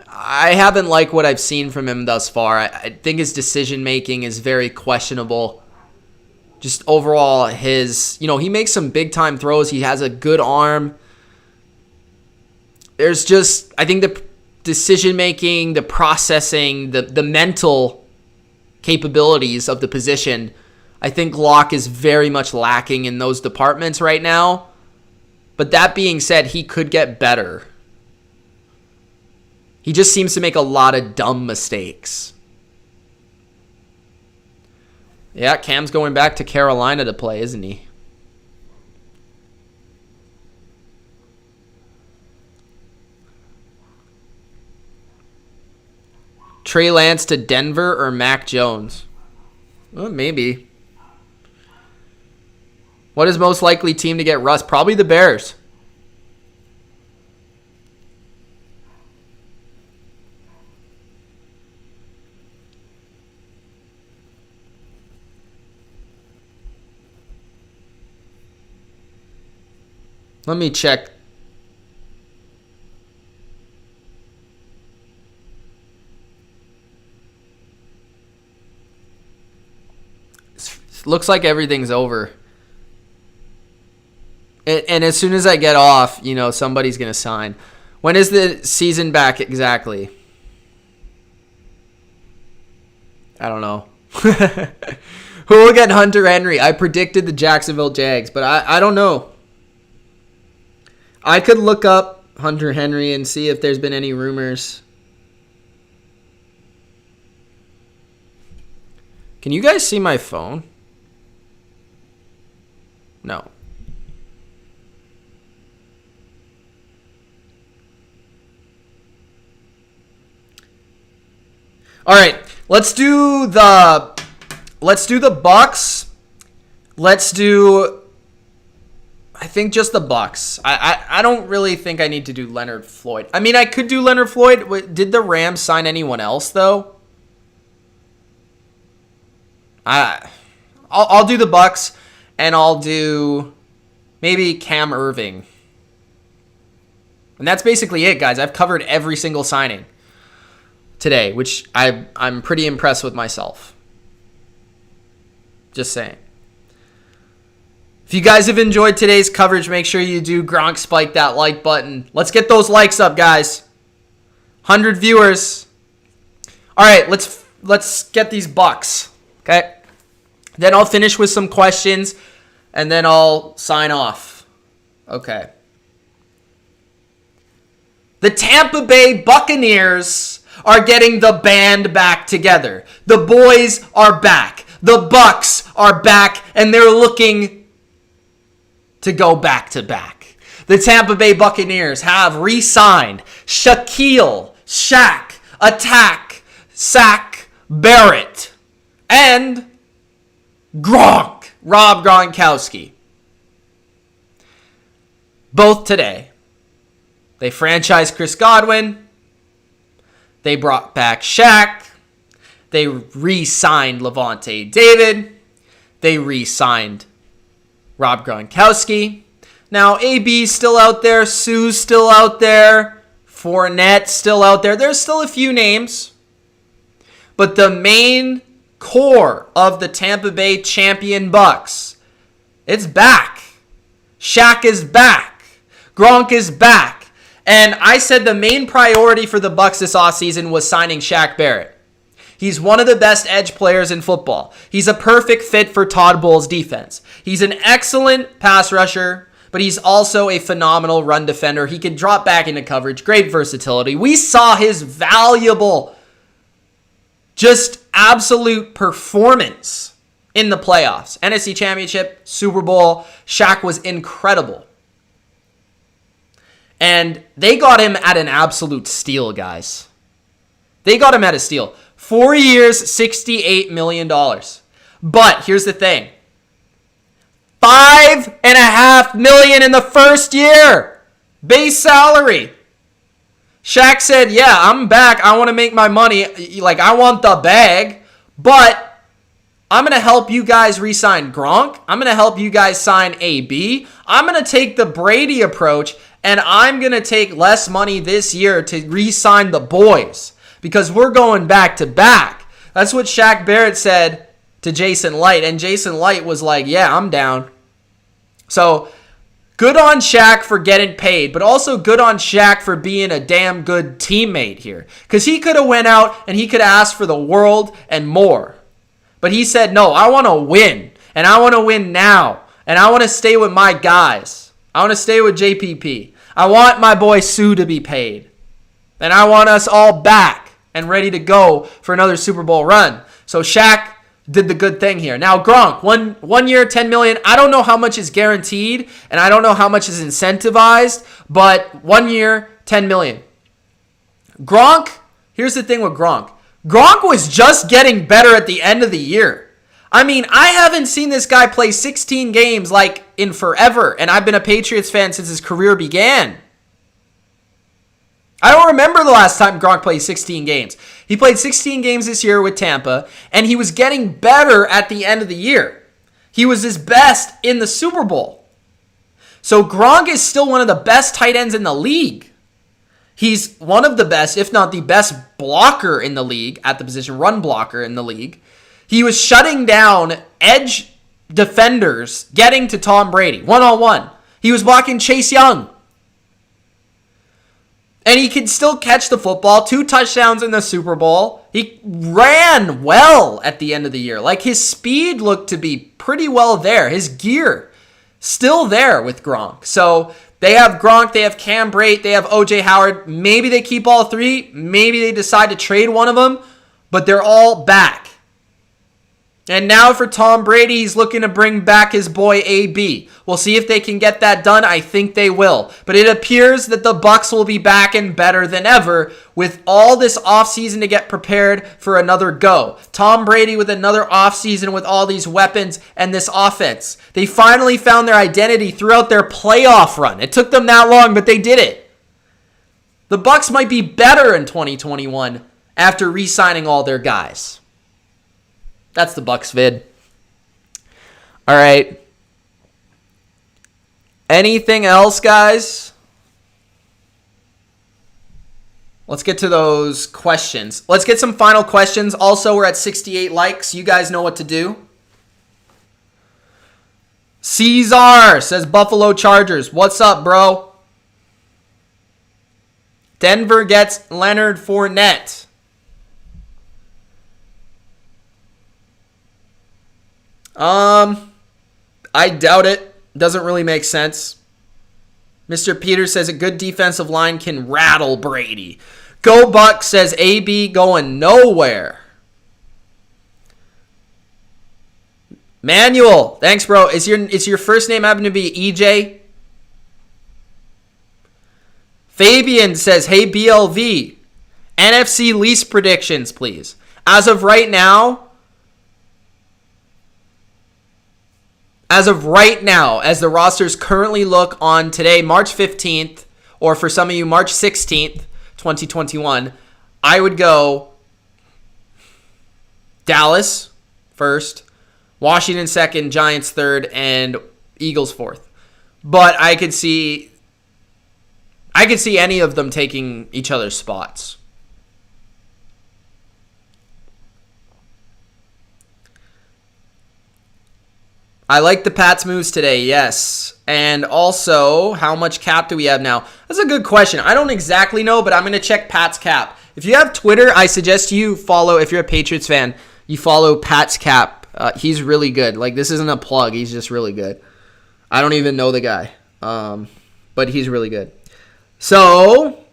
I haven't liked what I've seen from him thus far. I think his decision-making is very questionable. Just overall, he makes some big-time throws. He has a good arm. There's just, I think the decision-making, the processing, the mental capabilities of the position, I think Locke is very much lacking in those departments right now. But that being said, he could get better. He just seems to make a lot of dumb mistakes. Yeah, Cam's going back to Carolina to play, isn't he? Trey Lance to Denver or Mac Jones? Well, maybe. What is most likely team to get Russ? Probably the Bears. Let me check. Looks like everything's over. And as soon as I get off, somebody's going to sign. When is the season back exactly? I don't know. Who will get Hunter Henry? I predicted the Jacksonville Jags, but I don't know. I could look up Hunter Henry and see if there's been any rumors. Can you guys see my phone? No. All right, let's do the Bucks. I think just the Bucks. I don't really think I need to do Leonard Floyd. I mean, I could do Leonard Floyd. Did the Rams sign anyone else though? I'll do the Bucks, and I'll do maybe Cam Irving. And that's basically it, guys. I've covered every single signing today, which I'm pretty impressed with myself. Just saying. If you guys have enjoyed today's coverage, make sure you do Gronk spike that like button. Let's get those likes up, guys. 100 viewers. All right, let's get these Bucks. Okay. Then I'll finish with some questions, and then I'll sign off. Okay. The Tampa Bay Buccaneers are getting the band back together. The boys are back. The Bucks are back, and they're looking to go back to back. The Tampa Bay Buccaneers have re-signed Shaquille, Shaq, Attack, Sack, Barrett, and Gronk, Rob Gronkowski. both today. They franchised Chris Godwin. They brought back Shaq. They re-signed Levante David. They re-signed Rob Gronkowski. Now, AB's still out there. Sue's still out there. Fournette's still out there. There's still a few names. But the main core of the Tampa Bay champion Bucks, it's back. Shaq is back. Gronk is back. And I said the main priority for the Bucks this offseason was signing Shaq Barrett. He's one of the best edge players in football. He's a perfect fit for Todd Bowles' defense. He's an excellent pass rusher, but he's also a phenomenal run defender. He can drop back into coverage. Great versatility. We saw his valuable, just absolute performance in the playoffs. NFC Championship, Super Bowl. Shaq was incredible. And they got him at an absolute steal, guys. They got him at a steal. 4 years, $68 million. But here's the thing. $5.5 million in the first year. Base salary. Shaq said, yeah, I'm back. I want to make my money. Like, I want the bag. But I'm going to help you guys re-sign Gronk. I'm going to help you guys sign AB. I'm going to take the Brady approach, and I'm going to take less money this year to re-sign the boys because we're going back to back. That's what Shaq Barrett said to Jason Light, and Jason Light was like, yeah, I'm down. So good on Shaq for getting paid, but also good on Shaq for being a damn good teammate here because he could have went out and he could have asked for the world and more. But he said, no, I want to win, and I want to win now, and I want to stay with my guys. I want to stay with JPP. I want my boy Sue to be paid, and I want us all back and ready to go for another Super Bowl run. So Shaq did the good thing here. Now Gronk, one year, $10 million. I don't know how much is guaranteed, and I don't know how much is incentivized, but 1 year, $10 million. Gronk, here's the thing with Gronk. Gronk was just getting better at the end of the year. I mean, I haven't seen this guy play 16 games like in forever, and I've been a Patriots fan since his career began. I don't remember the last time Gronk played 16 games. He played 16 games this year with Tampa, and he was getting better at the end of the year. He was his best in the Super Bowl. So Gronk is still one of the best tight ends in the league. He's one of the best, if not the best blocker in the league at the position, run blocker in the league. He was shutting down edge defenders, getting to Tom Brady, one-on-one. He was blocking Chase Young. And he could still catch the football. 2 touchdowns in the Super Bowl. He ran well at the end of the year. Like, his speed looked to be pretty well there. His gear still there with Gronk. So they have Gronk, they have Cam Brate, they have OJ Howard. Maybe they keep all 3. Maybe they decide to trade one of them. But they're all back. And now for Tom Brady, he's looking to bring back his boy AB. We'll see if they can get that done. I think they will. But it appears that the Bucs will be back and better than ever with all this offseason to get prepared for another go. Tom Brady with another offseason with all these weapons and this offense. They finally found their identity throughout their playoff run. It took them that long, but they did it. The Bucs might be better in 2021 after re-signing all their guys. That's the Bucs vid. All right. Anything else, guys? Let's get to those questions. Let's get some final questions. Also, we're at 68 likes. You guys know what to do. Caesar says Buffalo Chargers. What's up, bro? Denver gets Leonard Fournette. I doubt it. Doesn't really make sense. Mr. Peters says a good defensive line can rattle Brady. Go Buck says AB going nowhere. Manuel, thanks, bro. Is your first name happen to be EJ? Fabian says, hey, BLV, NFC lease predictions, please. As of right now, as of right now, as the rosters currently look on today, March 15th, or for some of you, March 16th, 2021, I would go Dallas first, Washington second, Giants third, and Eagles fourth. But I could see any of them taking each other's spots. I like the Pats moves today, yes. And also, how much cap do we have now? That's a good question. I don't exactly know, but I'm going to check Pat's cap. If you have Twitter, I suggest you follow, if you're a Patriots fan, you follow Pat's cap. He's really good. Like, this isn't a plug. He's just really good. I don't even know the guy, but he's really good. So,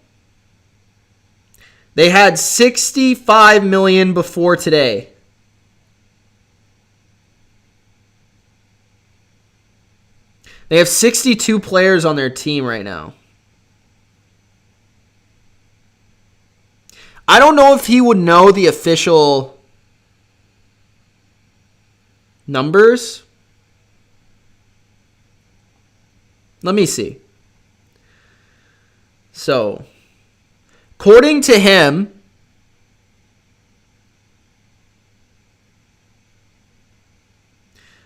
they had $65 million before today. They have 62 players on their team right now. I don't know if he would know the official numbers. Let me see. So, according to him,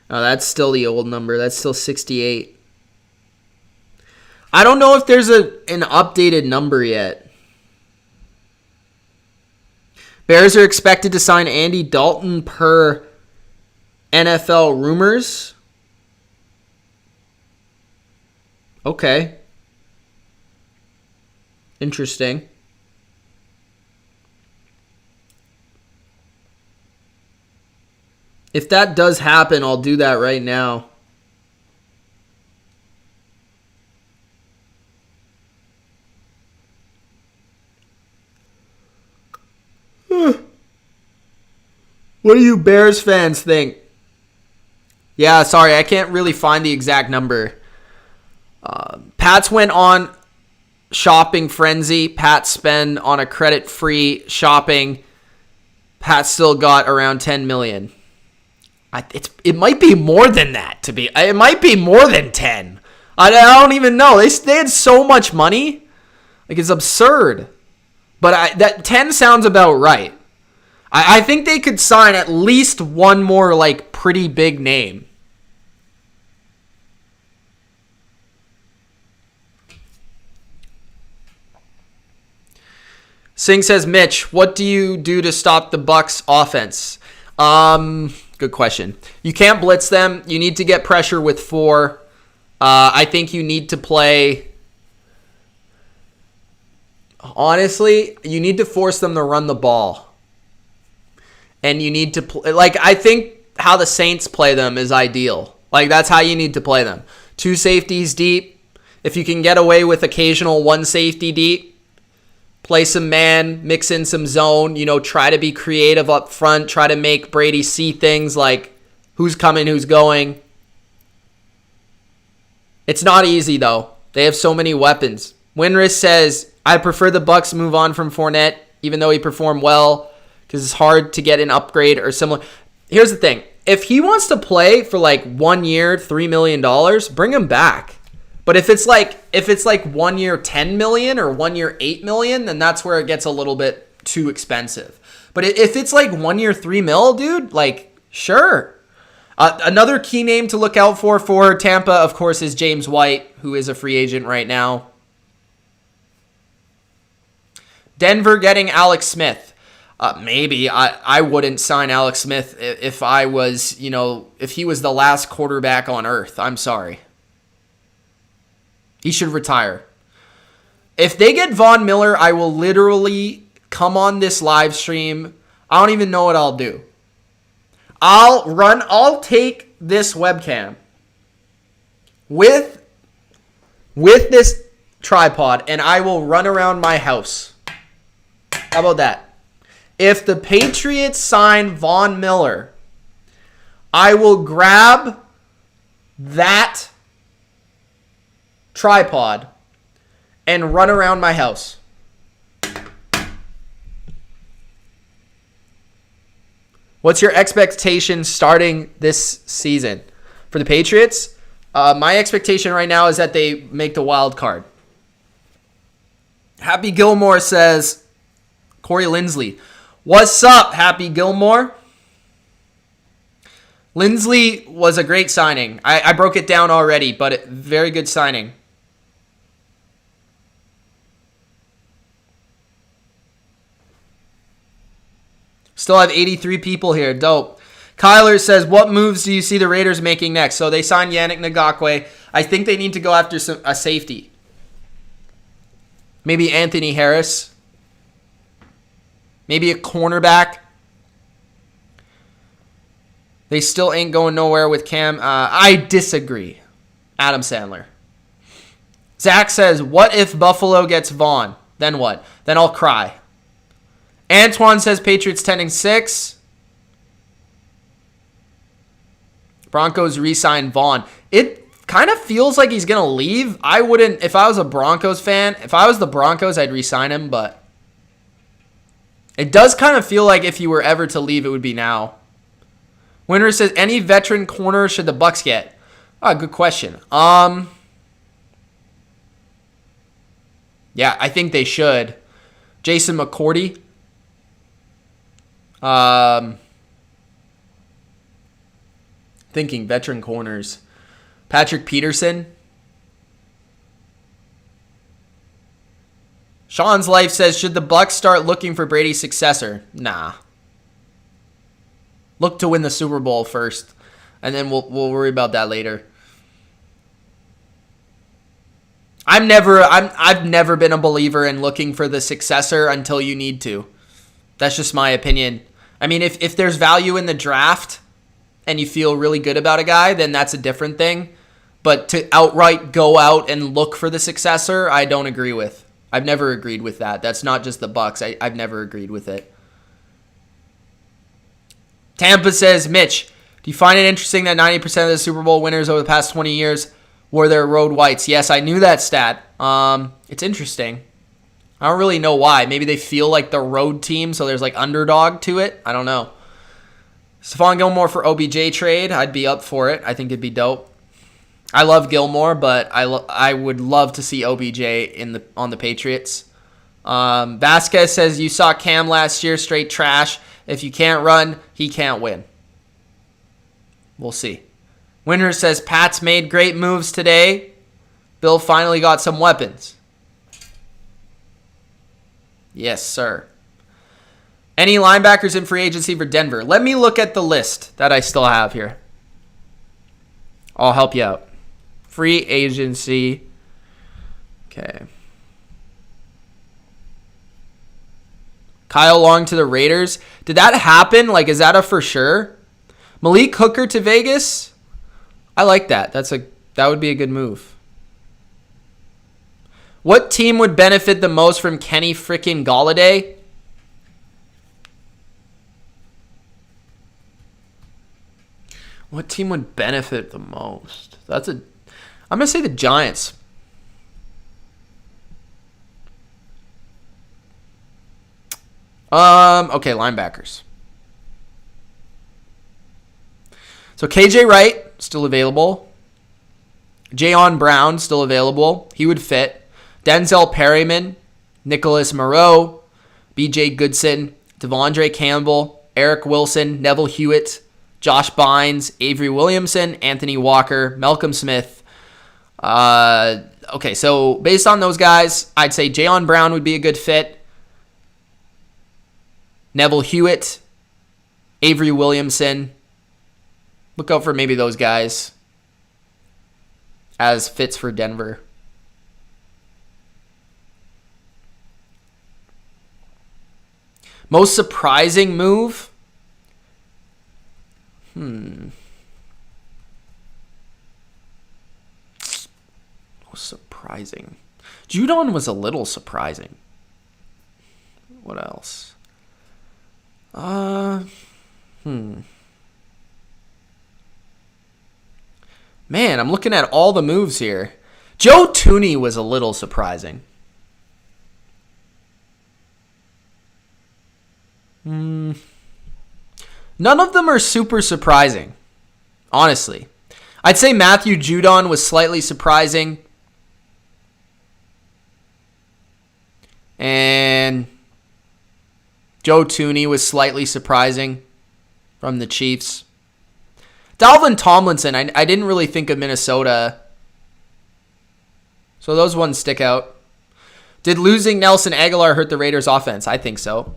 oh, that's still the old number. That's still 68. I don't know if there's an updated number yet. Bears are expected to sign Andy Dalton per NFL rumors. Okay. Interesting. If that does happen, I'll do that right now. What do you Bears fans think? Yeah, sorry, I can't really find the exact number. Pats went on shopping frenzy. Pats spend on a credit-free shopping. Pats still got around $10 million. It might be more than that. It might be more than 10. I don't even know. They had so much money, like it's absurd. But that 10 sounds about right. I think they could sign at least one more like pretty big name. Singh says, Mitch, what do you do to stop the Bucs offense? Good question. You can't blitz them. You need to get pressure with 4. I think you need to play. Honestly, you need to force them to run the ball. And you need to play. Like, I think how the Saints play them is ideal. Like, that's how you need to play them. 2 safeties deep. If you can get away with occasional 1 safety deep, play some man, mix in some zone, try to be creative up front, try to make Brady see things like who's coming, who's going. It's not easy, though. They have so many weapons. Winrist says, I prefer the Bucs move on from Fournette, even though he performed well, because it's hard to get an upgrade or similar. Here's the thing. If he wants to play for like 1 year, $3 million, bring him back. But if it's like 1 year, $10 million or 1 year, $8 million, then that's where it gets a little bit too expensive. But if it's like 1 year, $3 million, dude, like, sure. Another key name to look out for Tampa, of course, is James White, who is a free agent right now. Denver getting Alex Smith. Maybe. I wouldn't sign Alex Smith if I was, if he was the last quarterback on earth. I'm sorry. He should retire. If they get Von Miller, I will literally come on this live stream. I don't even know what I'll do. I'll take this webcam with this tripod and I will run around my house. How about that? If the Patriots sign Von Miller, I will grab that tripod and run around my house. What's your expectation starting this season? for the Patriots. My expectation right now is that they make the wild card. Happy Gilmore says, Corey Lindsley. What's up, Happy Gilmore? Lindsley was a great signing. I broke it down already, but very good signing. Still have 83 people here. Dope. Kyler says, what moves do you see the Raiders making next? So they signed Yannick Ngakoue. I think they need to go after a safety. Maybe Anthony Harris. Maybe a cornerback. They still ain't going nowhere with Cam. I disagree. Adam Sandler. Zach says, what if Buffalo gets Vaughn? Then what? Then I'll cry. Antoine says Patriots 10-6. Broncos re-sign Vaughn. It kind of feels like he's going to leave. I wouldn't, if I was a Broncos fan, if I was the Broncos, I'd re-sign him, but it does kind of feel like if he were ever to leave, it would be now. Winter says, any veteran corner should the Bucs get? Oh, good question. Yeah, I think they should. Jason McCourty. Thinking veteran corners. Patrick Peterson. Sean's Life says, should the Bucs start looking for Brady's successor? Nah. Look to win the Super Bowl first, and then we'll worry about that later. I've never been a believer in looking for the successor until you need to. That's just my opinion. I mean, if there's value in the draft and you feel really good about a guy, then that's a different thing. But to outright go out and look for the successor, I don't agree with. I've never agreed with that. That's not just the Bucs. I've never agreed with it. Tampa says, Mitch, do you find it interesting that 90% of the Super Bowl winners over the past 20 years wore their road whites? Yes, I knew that stat. It's interesting. I don't really know why. Maybe they feel like the road team, so there's like underdog to it. I don't know. Stephon Gilmore for OBJ trade. I'd be up for it. I think it'd be dope. I love Gilmore, but I would love to see OBJ on the Patriots. Vasquez says, you saw Cam last year, straight trash. If you can't run, he can't win. We'll see. Winter says, Pats made great moves today. Bill finally got some weapons. Yes, sir. Any linebackers in free agency for Denver? Let me look at the list that I still have here. I'll help you out. Free agency. Okay. Kyle Long to the Raiders. Did that happen? Like, is that a for sure? Malik Hooker to Vegas? I like that. That would be a good move. What team would benefit the most from Kenny freaking Golladay? What team would benefit the most? I'm going to say the Giants. Okay, linebackers. So KJ Wright, still available. Jayon Brown, still available. He would fit. Denzel Perryman, Nicholas Moreau, BJ Goodson, Devondre Campbell, Eric Wilson, Neville Hewitt, Josh Bynes, Avery Williamson, Anthony Walker, Malcolm Smith. Okay, so based on those guys, I'd say Jayon Brown would be a good fit. Neville Hewitt, Avery Williamson. Look out for maybe those guys as fits for Denver. Most surprising move? Most surprising. Judon was a little surprising. What else? Man, I'm looking at all the moves here. Joe Tooney was a little surprising. None of them are super surprising, honestly. I'd say Matthew Judon was slightly surprising. And Joe Thuney was slightly surprising from the Chiefs. Dalvin Tomlinson, I didn't really think of Minnesota. So those ones stick out. Did losing Nelson Aguilar hurt the Raiders' offense? I think so.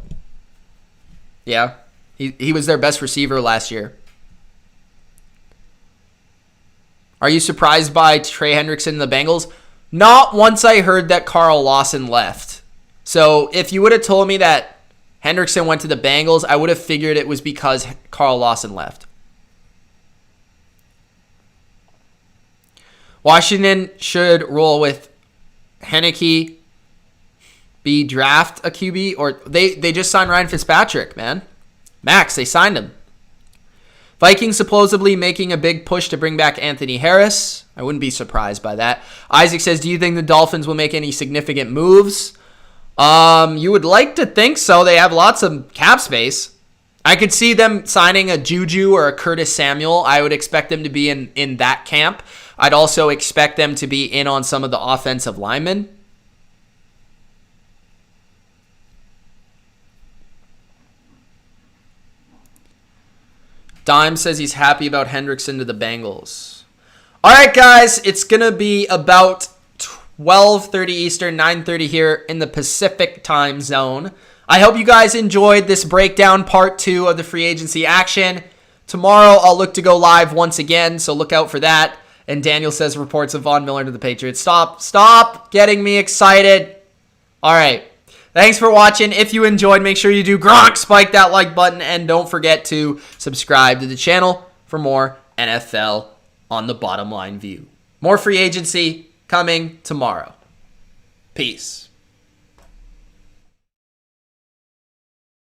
Yeah. He was their best receiver last year. Are you surprised by Trey Hendrickson and the Bengals? Not once I heard that Carl Lawson left. So if you would have told me that Hendrickson went to the Bengals, I would have figured it was because Carl Lawson left. Washington should roll with Heineke, be draft a QB, or they just signed Ryan Fitzpatrick, man. Max, they signed him. Vikings supposedly making a big push to bring back Anthony Harris. I wouldn't be surprised by that. Isaac says, do you think the Dolphins will make any significant moves? You would like to think so. They have lots of cap space. I could see them signing a Juju or a Curtis Samuel. I would expect them to be in that camp. I'd also expect them to be in on some of the offensive linemen. Dime says he's happy about Hendrickson to the Bengals. All right, guys, it's going to be about 12:30 Eastern, 9:30 here in the Pacific time zone. I hope you guys enjoyed this breakdown, part 2 of the free agency action. Tomorrow, I'll look to go live once again, so look out for that. And Daniel says reports of Von Miller to the Patriots. Stop getting me excited. All right. Thanks for watching. If you enjoyed, make sure you do Gronk, spike that like button, and don't forget to subscribe to the channel for more NFL on the Bottom Line View. More free agency coming tomorrow. Peace.